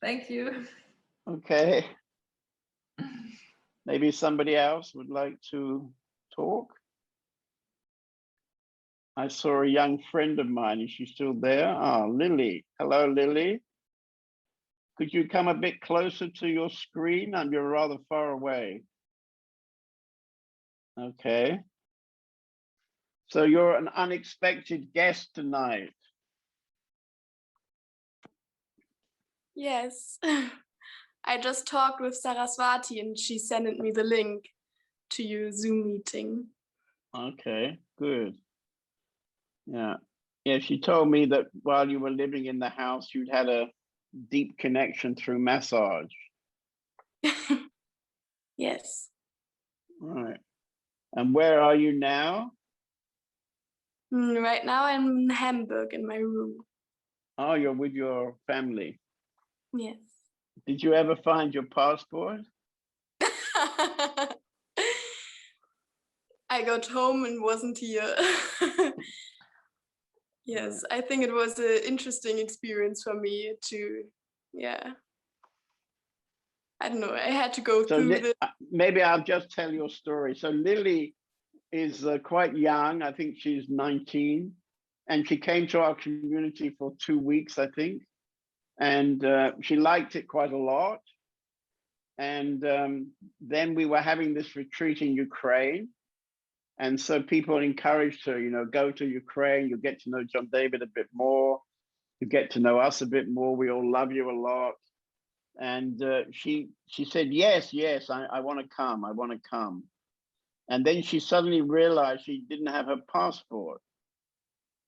Thank you. Okay. Maybe somebody else would like to talk. I saw a young friend of mine. Is she still there? Ah, Lily. Hello, Lily. Could you come a bit closer to your screen? You're rather far away. Okay. So you're an unexpected guest tonight. Yes. I just talked with Saraswati and she sent me the link. to your Zoom meeting. Okay, good. Yeah. Yeah, she told me that while you were living in the house, you'd had a deep connection through massage. Yes. Right. And where are you now? Right now I'm in Hamburg in my room. Oh, you're with your family. Yes. Did you ever find your passport? I got home and wasn't here. Yes, I think it was an interesting experience for me to, yeah. I don't know, I had to go So through the. maybe I'll just tell your story. So Lily is quite young. I think she's 19. And she came to our community for 2 weeks, I think. And she liked it quite a lot. And then we were having this retreat in Ukraine. And so people encouraged her, you know, go to Ukraine, you'll get to know John David a bit more, you get to know us a bit more, we all love you a lot. And she said, yes, I want to come, I want to come. And then she suddenly realized she didn't have her passport.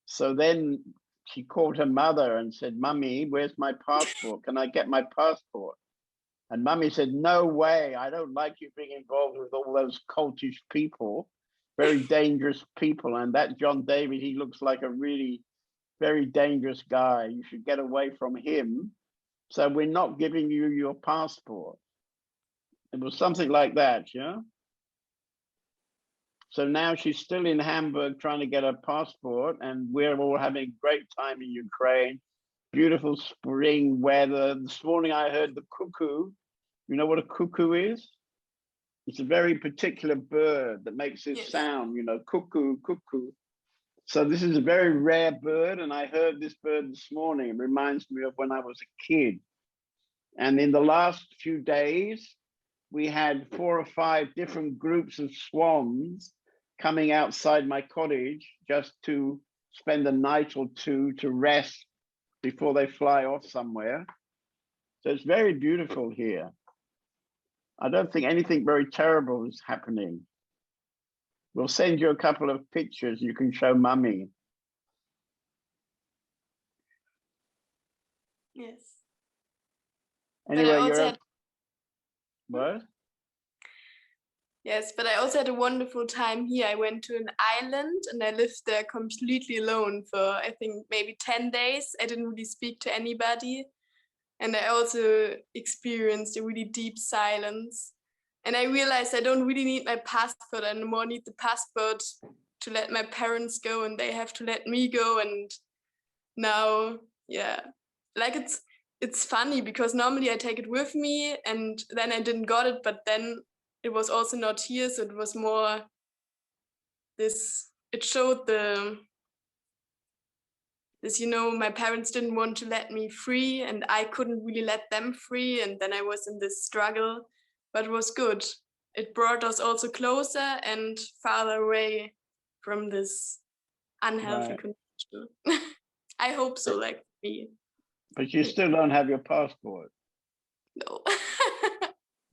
So then she called her mother and said, Mummy, where's my passport? Can I get my passport? And Mummy said, no way, I don't like you being involved with all those cultish people, very dangerous people. And that John David, he looks like a really very dangerous guy. You should get away from him. So we're not giving you your passport. It was something like that, yeah? So now she's still in Hamburg trying to get her passport, and we're all having a great time in Ukraine. Beautiful spring weather. This morning I heard the cuckoo. You know what a cuckoo is? It's a very particular bird that makes this sound, you know, cuckoo, cuckoo. So this is a very rare bird, and I heard this bird this morning. It reminds me of when I was a kid. And in the last few days, we had 4 or 5 different groups of swans coming outside my cottage just to spend a night or two to rest before they fly off somewhere. So it's very beautiful here. I don't think anything very terrible is happening. We'll send you a couple of pictures you can show Mummy. Yes. Anyway, you're what? Yes, but I also had a wonderful time here. I went to an island and I lived there completely alone for, I think, maybe 10 days. I didn't really speak to anybody. And I also experienced a really deep silence. And I realized I don't really need my passport. I no more need the passport to let my parents go, and they have to let me go. And now, yeah, like it's funny because normally I take it with me and then I didn't got it, but then it was also not here. So it was more this, it showed this, you know, my parents didn't want to let me free and I couldn't really let them free. And then I was in this struggle, but it was good. It brought us also closer and farther away from this unhealthy connection. I hope so, like me. But you still don't have your passport. No.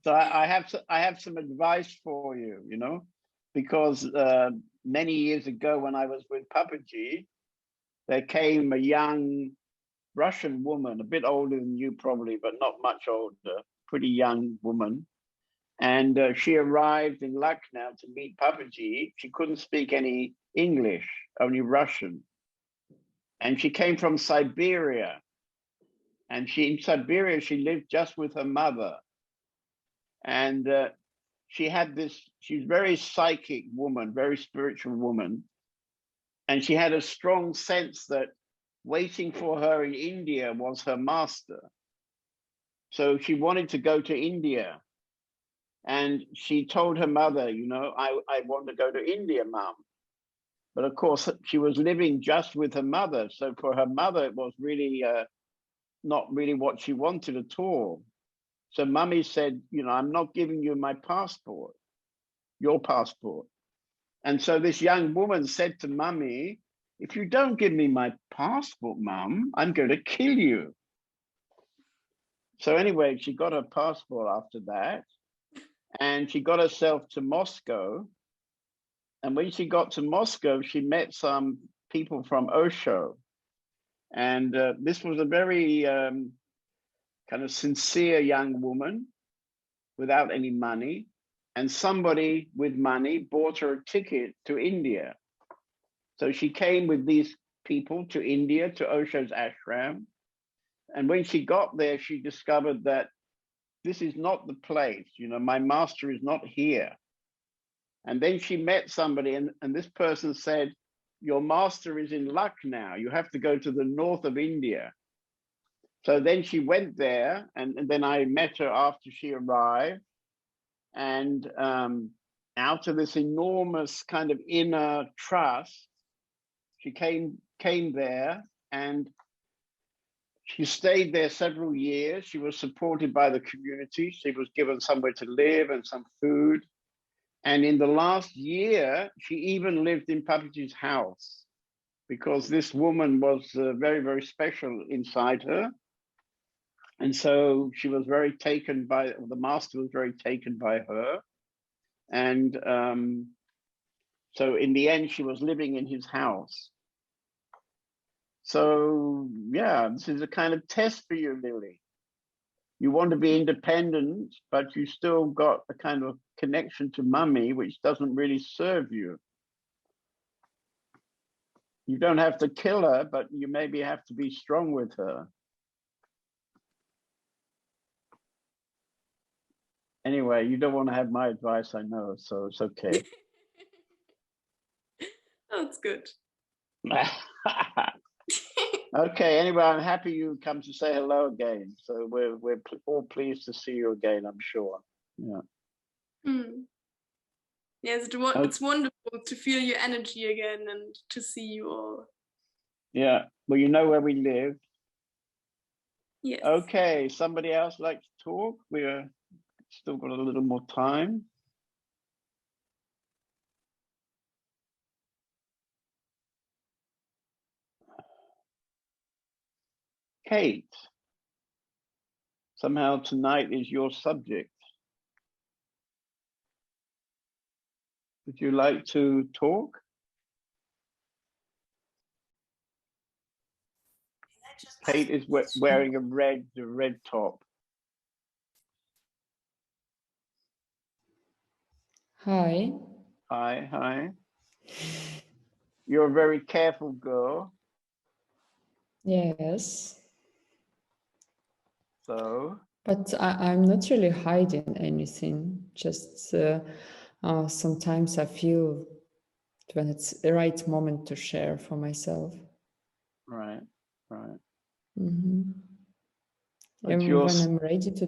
So I have some advice for you, you know, because many years ago when I was with Papaji, there came a young Russian woman, a bit older than you probably, but not much older, pretty young woman. And she arrived in Lucknow to meet Papaji. She couldn't speak any English, only Russian. And she came from Siberia. And in Siberia, she lived just with her mother. And she's very psychic woman, very spiritual woman. And she had a strong sense that waiting for her in India was her master. So she wanted to go to India. And she told her mother, you know, I want to go to India, Mom. But of course, she was living just with her mother. So for her mother, it was really not really what she wanted at all. So Mummy said, you know, I'm not giving you my passport, your passport. And so this young woman said to Mummy, if you don't give me my passport, Mum, I'm going to kill you. So anyway, she got her passport after that. and she got herself to Moscow. And when she got to Moscow, she met some people from Osho. And this was a very kind of sincere young woman without any money. And somebody with money bought her a ticket to India. So she came with these people to India, to Osho's ashram. And when she got there, she discovered that this is not the place, you know, my master is not here. And then she met somebody, and this person said, your master is in Lucknow. You have to go to the north of India. So then she went there, and then I met her after she arrived. And out of this enormous kind of inner trust, she came there, and she stayed there several years. She was supported by the community. She was given somewhere to live and some food. And in the last year, she even lived in Papaji's house, because this woman was very, very special inside her. And so she was very taken by, the master was very taken by her. And so in the end, she was living in his house. So yeah, this is a kind of test for you, Lily. You want to be independent, but you still got a kind of connection to mummy, which doesn't really serve you. You don't have to kill her, but you maybe have to be strong with her. Anyway, you don't want to have my advice, I know, so it's okay. That's good. Okay, anyway, I'm happy you come to say hello again. So we're all pleased to see you again, I'm sure. Yeah. Yes, it's wonderful to feel your energy again and to see you all. Yeah, well, you know where we live. Yes. Okay, somebody else like to talk? We're still got a little more time. Kate, somehow tonight is your subject. Would you like to talk? Kate is wearing a red top. Hi. Hi, hi. You're a very careful girl. Yes. So? But I'm not really hiding anything. Just sometimes I feel when it's the right moment to share for myself. Right, right. Mm-hmm. And when I'm ready to...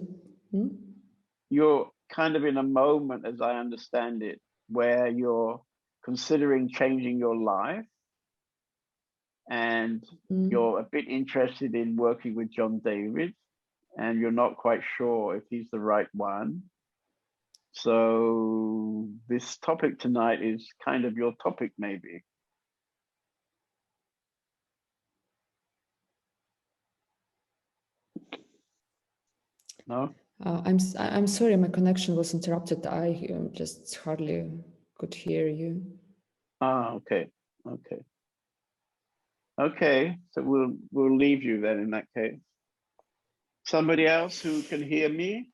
You're kind of in a moment, as I understand it, where you're considering changing your life, and you're a bit interested in working with John David, and you're not quite sure if he's the right one. So this topic tonight is kind of your topic, maybe. No? I'm sorry, my connection was interrupted. I just hardly could hear you. Ah, okay, okay. Okay, so we'll leave you then in that case. Somebody else who can hear me?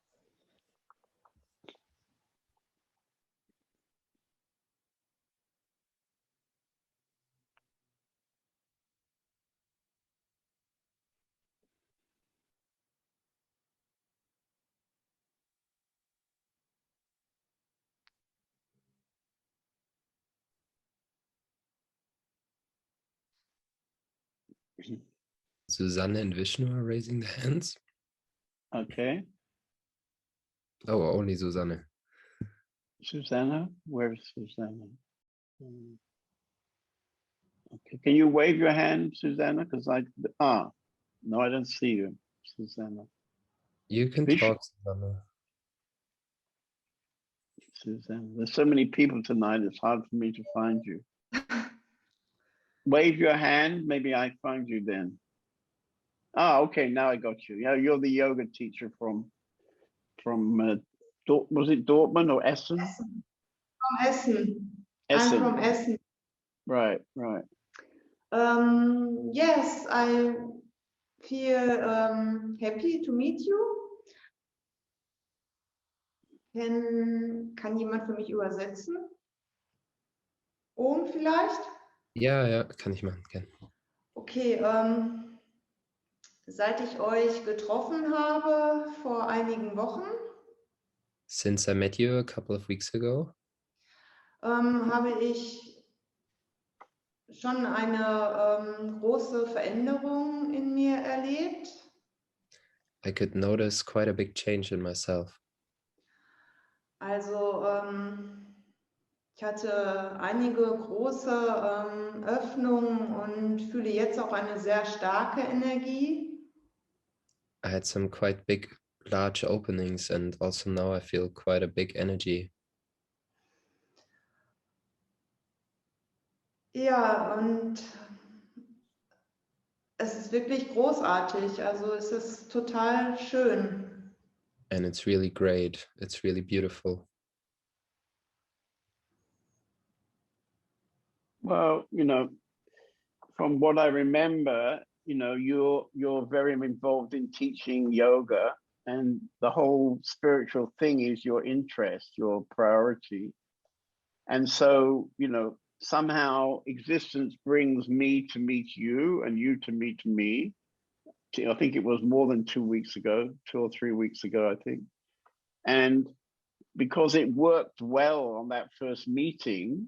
Susanne and Vishnu are raising their hands. Okay. Oh, only Susanne. Susanna? Where's Susanna? Okay. Can you wave your hand, Susanna? Because no, I don't see you, Susanna. You can talk, Susanna. Susanna. There's so many people tonight, it's hard for me to find you. Wave your hand, maybe I find you then. Ah, okay, now I got you. Yeah, you're the yoga teacher from Was it Dortmund or Essen? Essen. From Essen. Essen. I'm from Essen. Right. Yes, I feel happy to meet you. Kann jemand für mich übersetzen? Ohm vielleicht? Ja, kann ich machen. Gern. Okay, seit ich euch getroffen habe vor einigen Wochen, Since I met you a couple of weeks ago, habe ich schon eine große Veränderung in mir erlebt. I could notice quite a big change in myself. Also ich hatte einige große Öffnungen und fühle jetzt auch eine sehr starke Energie. I had some quite big, large openings, and also now I feel quite a big energy. Ja, und es ist wirklich großartig. Also es ist total schön. And it's really great. It's really beautiful. Well, from what I remember, you're very involved in teaching yoga, and the whole spiritual thing is your interest, your priority. And so, somehow existence brings me to meet you and you to meet me. I think it was more than 2 weeks ago, 2 or 3 weeks ago, I think. And because it worked well on that first meeting,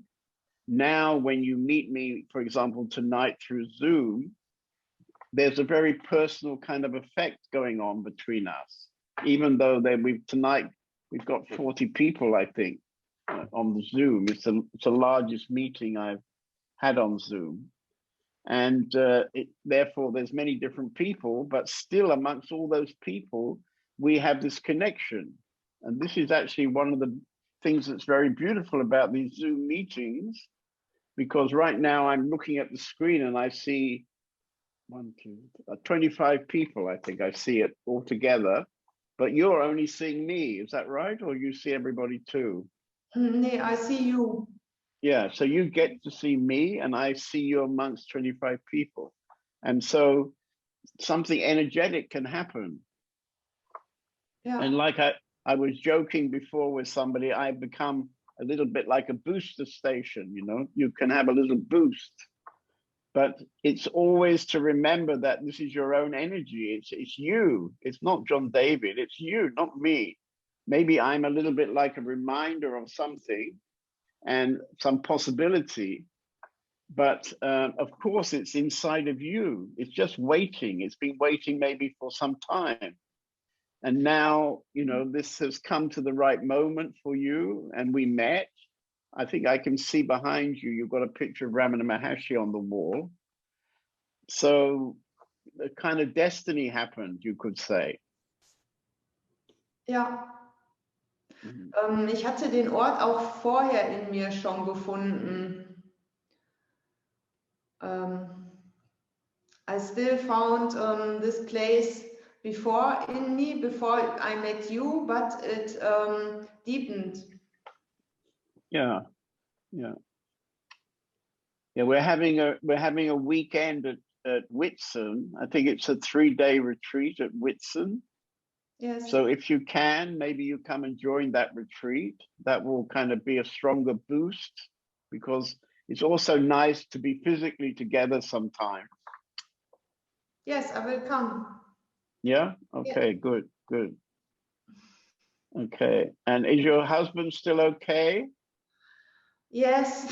now when you meet me, for example, tonight through Zoom, there's a very personal kind of effect going on between us, even though tonight we've got 40 people, I think, on the Zoom. It's the largest meeting I've had on Zoom. And therefore there's many different people, but still amongst all those people, we have this connection. And this is actually one of the things that's very beautiful about these Zoom meetings, because right now I'm looking at the screen and I see 25 people, I think I see it all together, but you're only seeing me, is that right? Or you see everybody too? Nee, I see you. Yeah, so you get to see me and I see you amongst 25 people. And so something energetic can happen. Yeah. And like I was joking before with somebody, I've become a little bit like a booster station, you can have a little boost. But it's always to remember that this is your own energy. It's you. It's not John David. It's you, not me. Maybe I'm a little bit like a reminder of something and some possibility. But of course, it's inside of you. It's just waiting. It's been waiting maybe for some time. And now, this has come to the right moment for you. And we met. I think I can see behind you, you've got a picture of Ramana Maharshi on the wall. So the kind of destiny happened, you could say. Ja. Ich hatte den Ort auch vorher in mir schon gefunden. I still found this place before in me, before I met you, but it deepened. Yeah. We're having a weekend at Whitsun. I think it's a 3-day retreat at Whitsun. Yes. So if you can, maybe you come and join that retreat. That will kind of be a stronger boost, because it's also nice to be physically together sometime. Yes, I will come. Yeah? Okay, Yeah. Good. Okay. And is your husband still okay? Yes.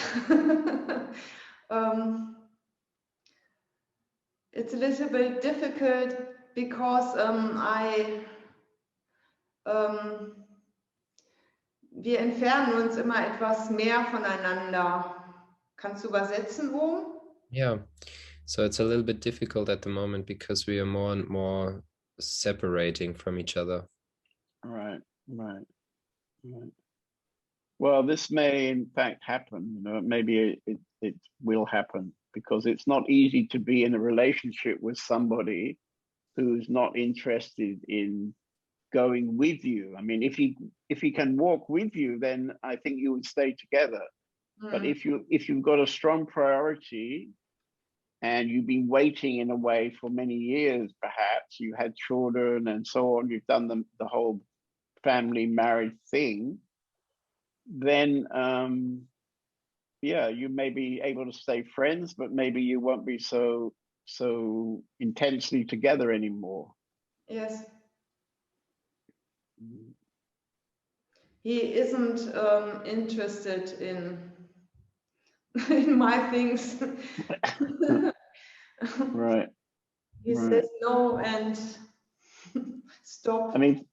It's a little bit difficult because wir entfernen uns immer etwas mehr voneinander. Kannst du übersetzen, Ohm? Yeah, so it's a little bit difficult at the moment because we are more and more separating from each other. Right. Well, this may in fact happen, maybe it will happen, because it's not easy to be in a relationship with somebody who's not interested in going with you. I mean, if he can walk with you, then I think you would stay together. But if you've got a strong priority and you've been waiting in a way for many years, perhaps you had children and so on, you've done the whole family marriage thing, then yeah, you may be able to stay friends, but maybe you won't be so intensely together anymore. Yes. He isn't interested in my things. Right. He says no and stop. I mean,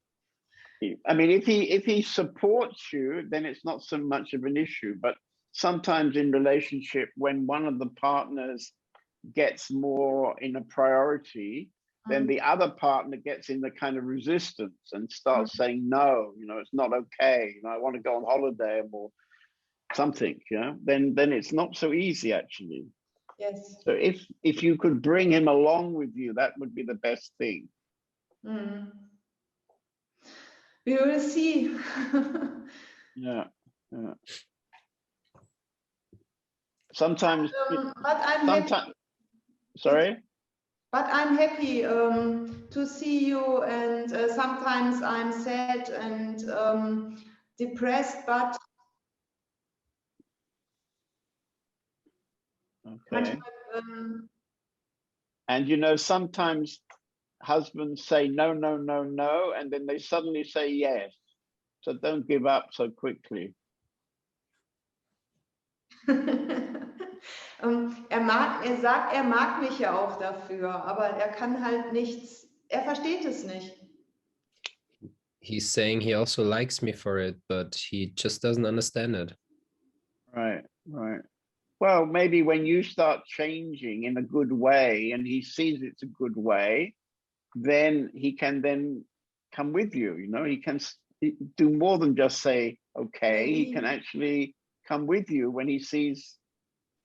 if he supports you, then it's not so much of an issue. But sometimes in relationship, when one of the partners gets more in a priority, then the other partner gets in the kind of resistance and starts saying, no, it's not okay. I want to go on holiday or something, then it's not so easy, actually. Yes. So if you could bring him along with you, that would be the best thing. We will see. Yeah. Sometimes, but I'm happy. Sorry? But I'm happy to see you, and sometimes I'm sad and depressed, but Okay. And sometimes husbands say no, no, no, no, and then they suddenly say yes. So don't give up so quickly. Er sagt, er mag mich ja auch dafür, aber er kann halt nichts, er versteht es nicht. He's saying he also likes me for it, but he just doesn't understand it. Right. Well, maybe when you start changing in a good way and he sees it's a good way, then he can then come with you, he can do more than just say, okay, he can actually come with you when he sees,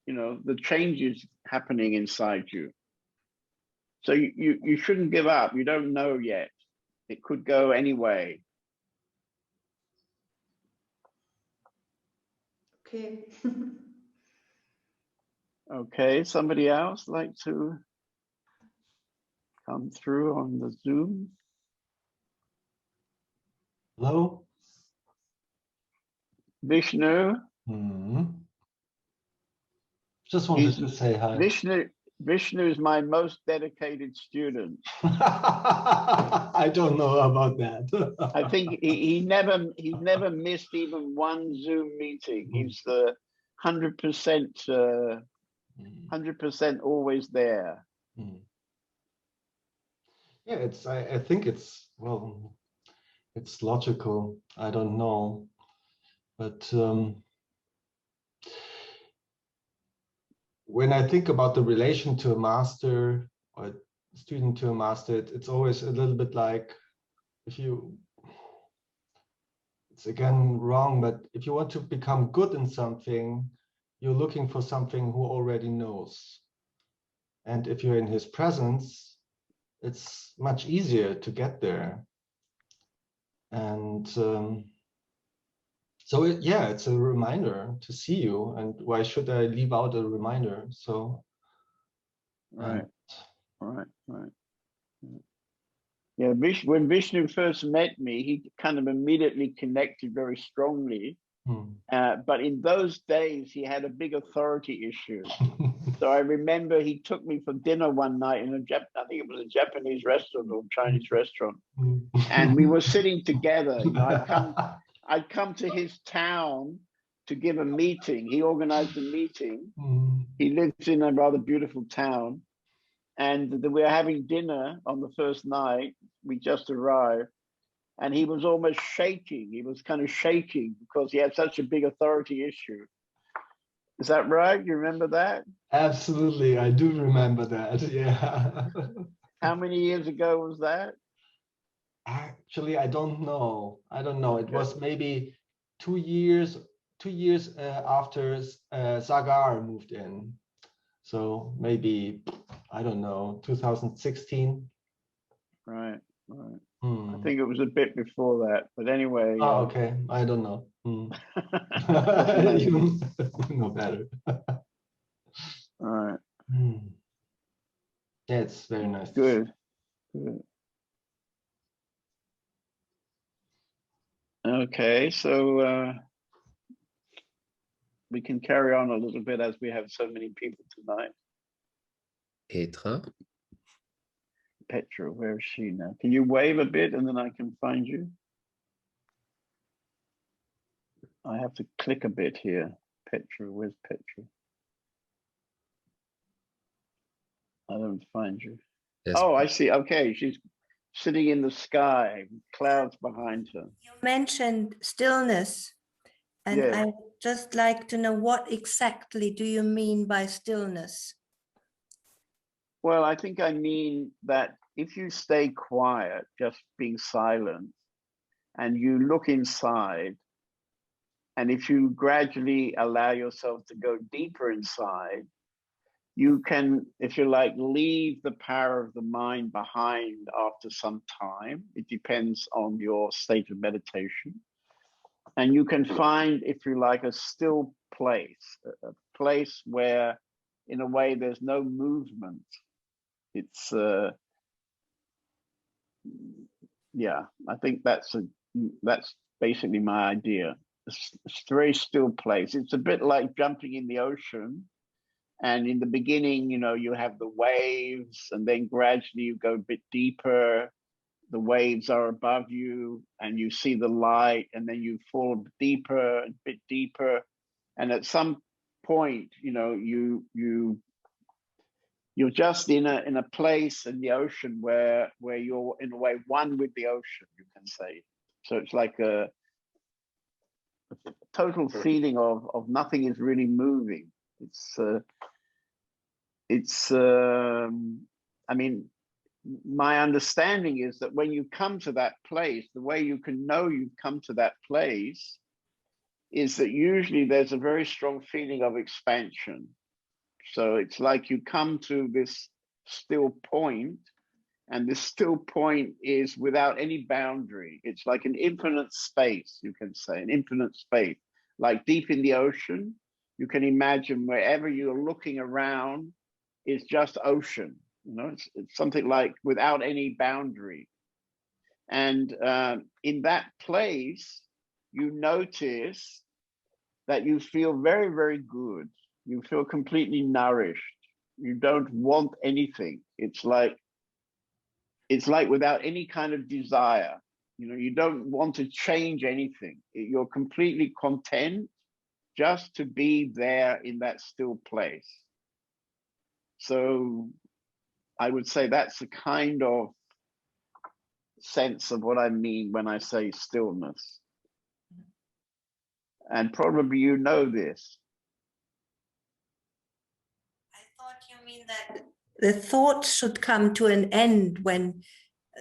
the changes happening inside you. So you shouldn't give up. You don't know yet. It could go any way. Okay. Okay, somebody else like to come through on the Zoom? Hello? Vishnu? Just wanted to say hi. Vishnu is my most dedicated student. I don't know about that. I think he's never missed even one Zoom meeting. He's the 100% always there. Yeah, I think it's logical. I don't know, but when I think about the relation to a master or a student to a master, it's always a little bit like it's again wrong, but if you want to become good in something, you're looking for something who already knows. And if you're in his presence, it's much easier to get there. And it's a reminder to see you. And why should I leave out a reminder? So right. Yeah, when Vishnu first met me, he kind of immediately connected very strongly. But in those days, he had a big authority issue. So I remember he took me for dinner one night in I think it was a Japanese restaurant or Chinese restaurant. And we were sitting together. I'd come to his town to give a meeting. He organized a meeting. He lives in a rather beautiful town. And we were having dinner on the first night. We just arrived. And he was almost shaking. He was kind of shaking because he had such a big authority issue. Is that right? You remember that? Absolutely. I do remember that. Yeah. How many years ago was that? Actually, I don't know. It was maybe 2 years after Sagar moved in. So maybe, I don't know, 2016. Right. Right. Hmm. I think it was a bit before that, but anyway. Oh, okay. I don't know. Hmm. Maybe. You know better. All right. Hmm. Yeah, it's very nice. To see. Good. Good. Okay, so we can carry on a little bit as we have so many people tonight. Petra. Petra, where is she now? Can you wave a bit and then I can find you? I have to click a bit here. Petra, where's Petra? I don't find you. Yes. Oh, I see. Okay, she's sitting in the sky, clouds behind her. You mentioned stillness, and Yeah. I would just like to know what exactly do you mean by stillness? Well, I think I mean that if you stay quiet, just being silent, and you look inside, and if you gradually allow yourself to go deeper inside, you can, if you like, leave the power of the mind behind after some time. It depends on your state of meditation. And you can find, if you like, a still place, a place where, in a way, there's no movement. It's, yeah, I think that's basically my idea. It's a very still place. It's a bit like jumping in the ocean. And in the beginning, you know, you have the waves, and then gradually you go a bit deeper. The waves are above you, and you see the light, and then you fall a bit deeper. And at some point, you know, you're just in a place in the ocean where you're in a way one with the ocean, you can say. So it's like a total feeling of nothing is really moving. I mean, my understanding is that when you come to that place, the way you can know you've come to that place is that usually there's a very strong feeling of expansion. So it's like you come to this still point, and this still point is without any boundary. It's like an infinite space, you can say, an infinite space. Like deep in the ocean, you can imagine wherever you're looking around is just ocean. You know, it's something like without any boundary. And in that place, you notice that you feel very, very good. You feel completely nourished. You don't want anything. It's like without any kind of desire. You know, you don't want to change anything. You're completely content just to be there in that still place. So I would say that's the kind of sense of what I mean when I say stillness. And probably you know this. I thought you mean that the thoughts should come to an end when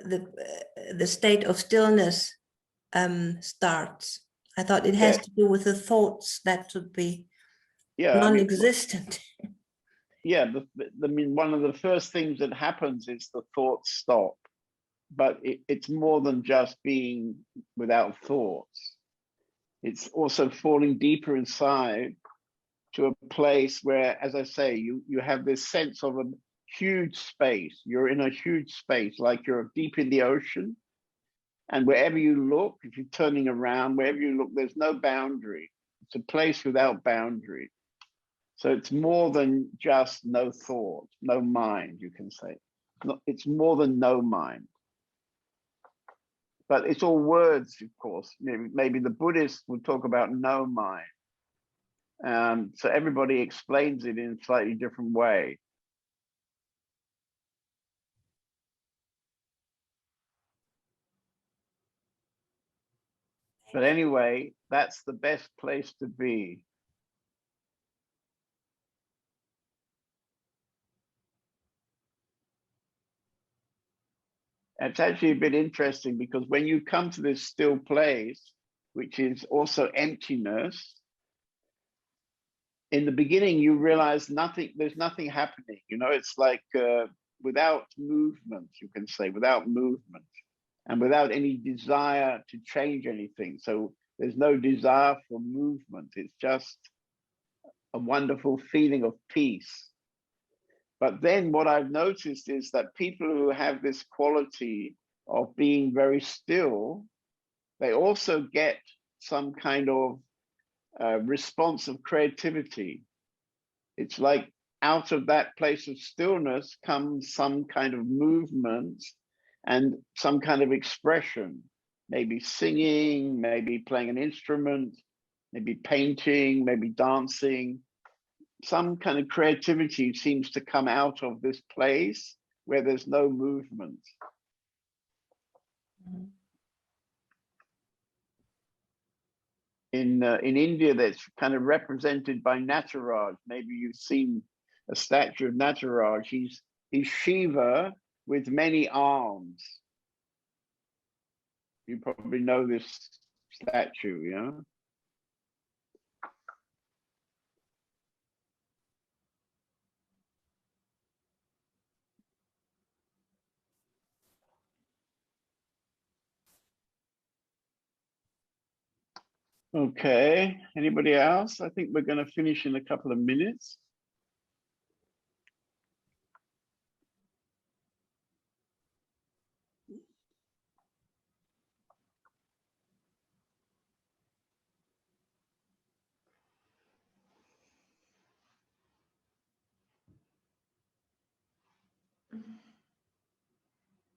the state of stillness starts. I thought it has to do with the thoughts that should be non-existent. I mean, one of the first things that happens is the thoughts stop. But it's more than just being without thoughts. It's also falling deeper inside to a place where, as I say, you have this sense of a huge space. You're in a huge space, like you're deep in the ocean. And wherever you look, if you're turning around, wherever you look, there's no boundary. It's a place without boundary. So it's more than just no thought, no mind, you can say. It's more than no mind. But it's all words, of course. Maybe the Buddhists would talk about no mind. So everybody explains it in a slightly different way. But anyway, that's the best place to be. It's actually a bit interesting because when you come to this still place, which is also emptiness, in the beginning, you realize there's nothing happening. You know, it's like without movement, you can say, without movement. and without any desire to change anything. So there's no desire for movement. It's just a wonderful feeling of peace. But then what I've noticed is that people who have this quality of being very still, they also get some kind of response of creativity. It's like out of that place of stillness comes some kind of movement and some kind of expression, maybe singing, maybe playing an instrument, maybe painting, maybe dancing. Some kind of creativity seems to come out of this place where there's no movement. In India, that's kind of represented by Nataraj. Maybe you've seen a statue of Nataraj. He's Shiva with many arms. You probably know this statue, yeah? Okay, anybody else? I think we're going to finish in a couple of minutes.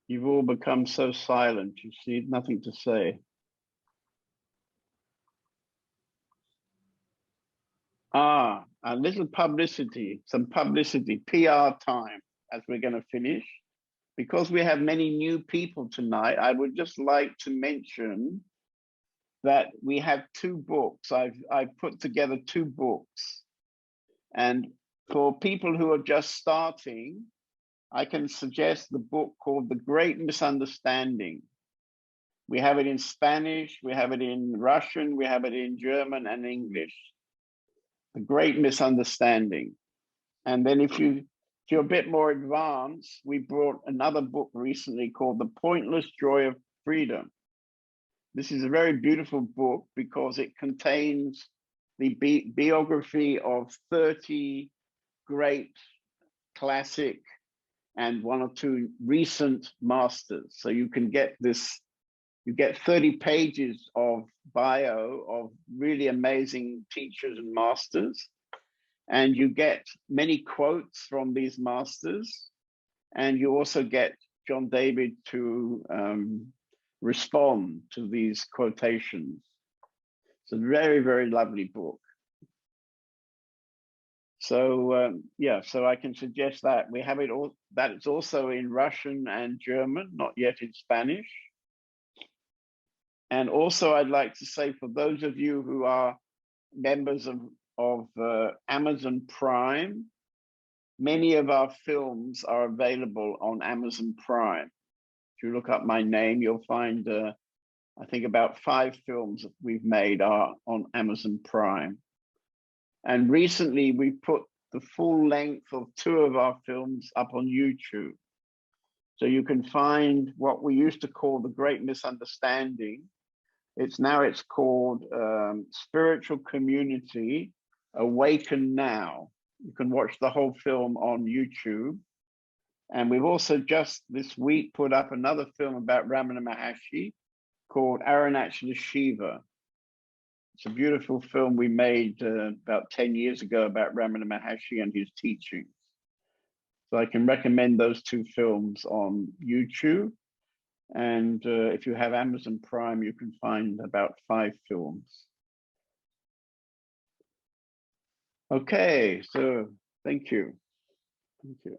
You've all become so silent, you see, nothing to say. A little publicity, some publicity, PR time as we're going to finish. Because we have many new people tonight, I would just like to mention that we have 2 books. I've put together 2 books. And for people who are just starting, I can suggest the book called The Great Misunderstanding. We have it in Spanish, we have it in Russian, we have it in German and English. The Great Misunderstanding. And then if you're a bit more advanced, we brought another book recently called The Pointless Joy of Freedom. This is a very beautiful book because it contains the biography of 30 great classic and 1 or 2 recent masters. So you can get this, you get 30 pages of bio of really amazing teachers and masters. And you get many quotes from these masters. And you also get John David to respond to these quotations. It's a very, very lovely book. So yeah, so I can suggest that. We have it all, that it's also in Russian and German, not yet in Spanish. And also I'd like to say, for those of you who are members of Amazon Prime, many of our films are available on Amazon Prime. If you look up my name, you'll find, I think about 5 films that we've made are on Amazon Prime. And recently we put the full length of 2 of our films up on YouTube. So you can find what we used to call The Great Misunderstanding. It's called Spiritual Community, Awaken Now. You can watch the whole film on YouTube. And we've also just this week put up another film about Ramana Maharshi called Arunachala Shiva. It's a beautiful film we made about 10 years ago about Ramana Maharshi and his teachings. So I can recommend those 2 films on YouTube. And if you have Amazon Prime, you can find about 5 films. Okay, so thank you. Thank you.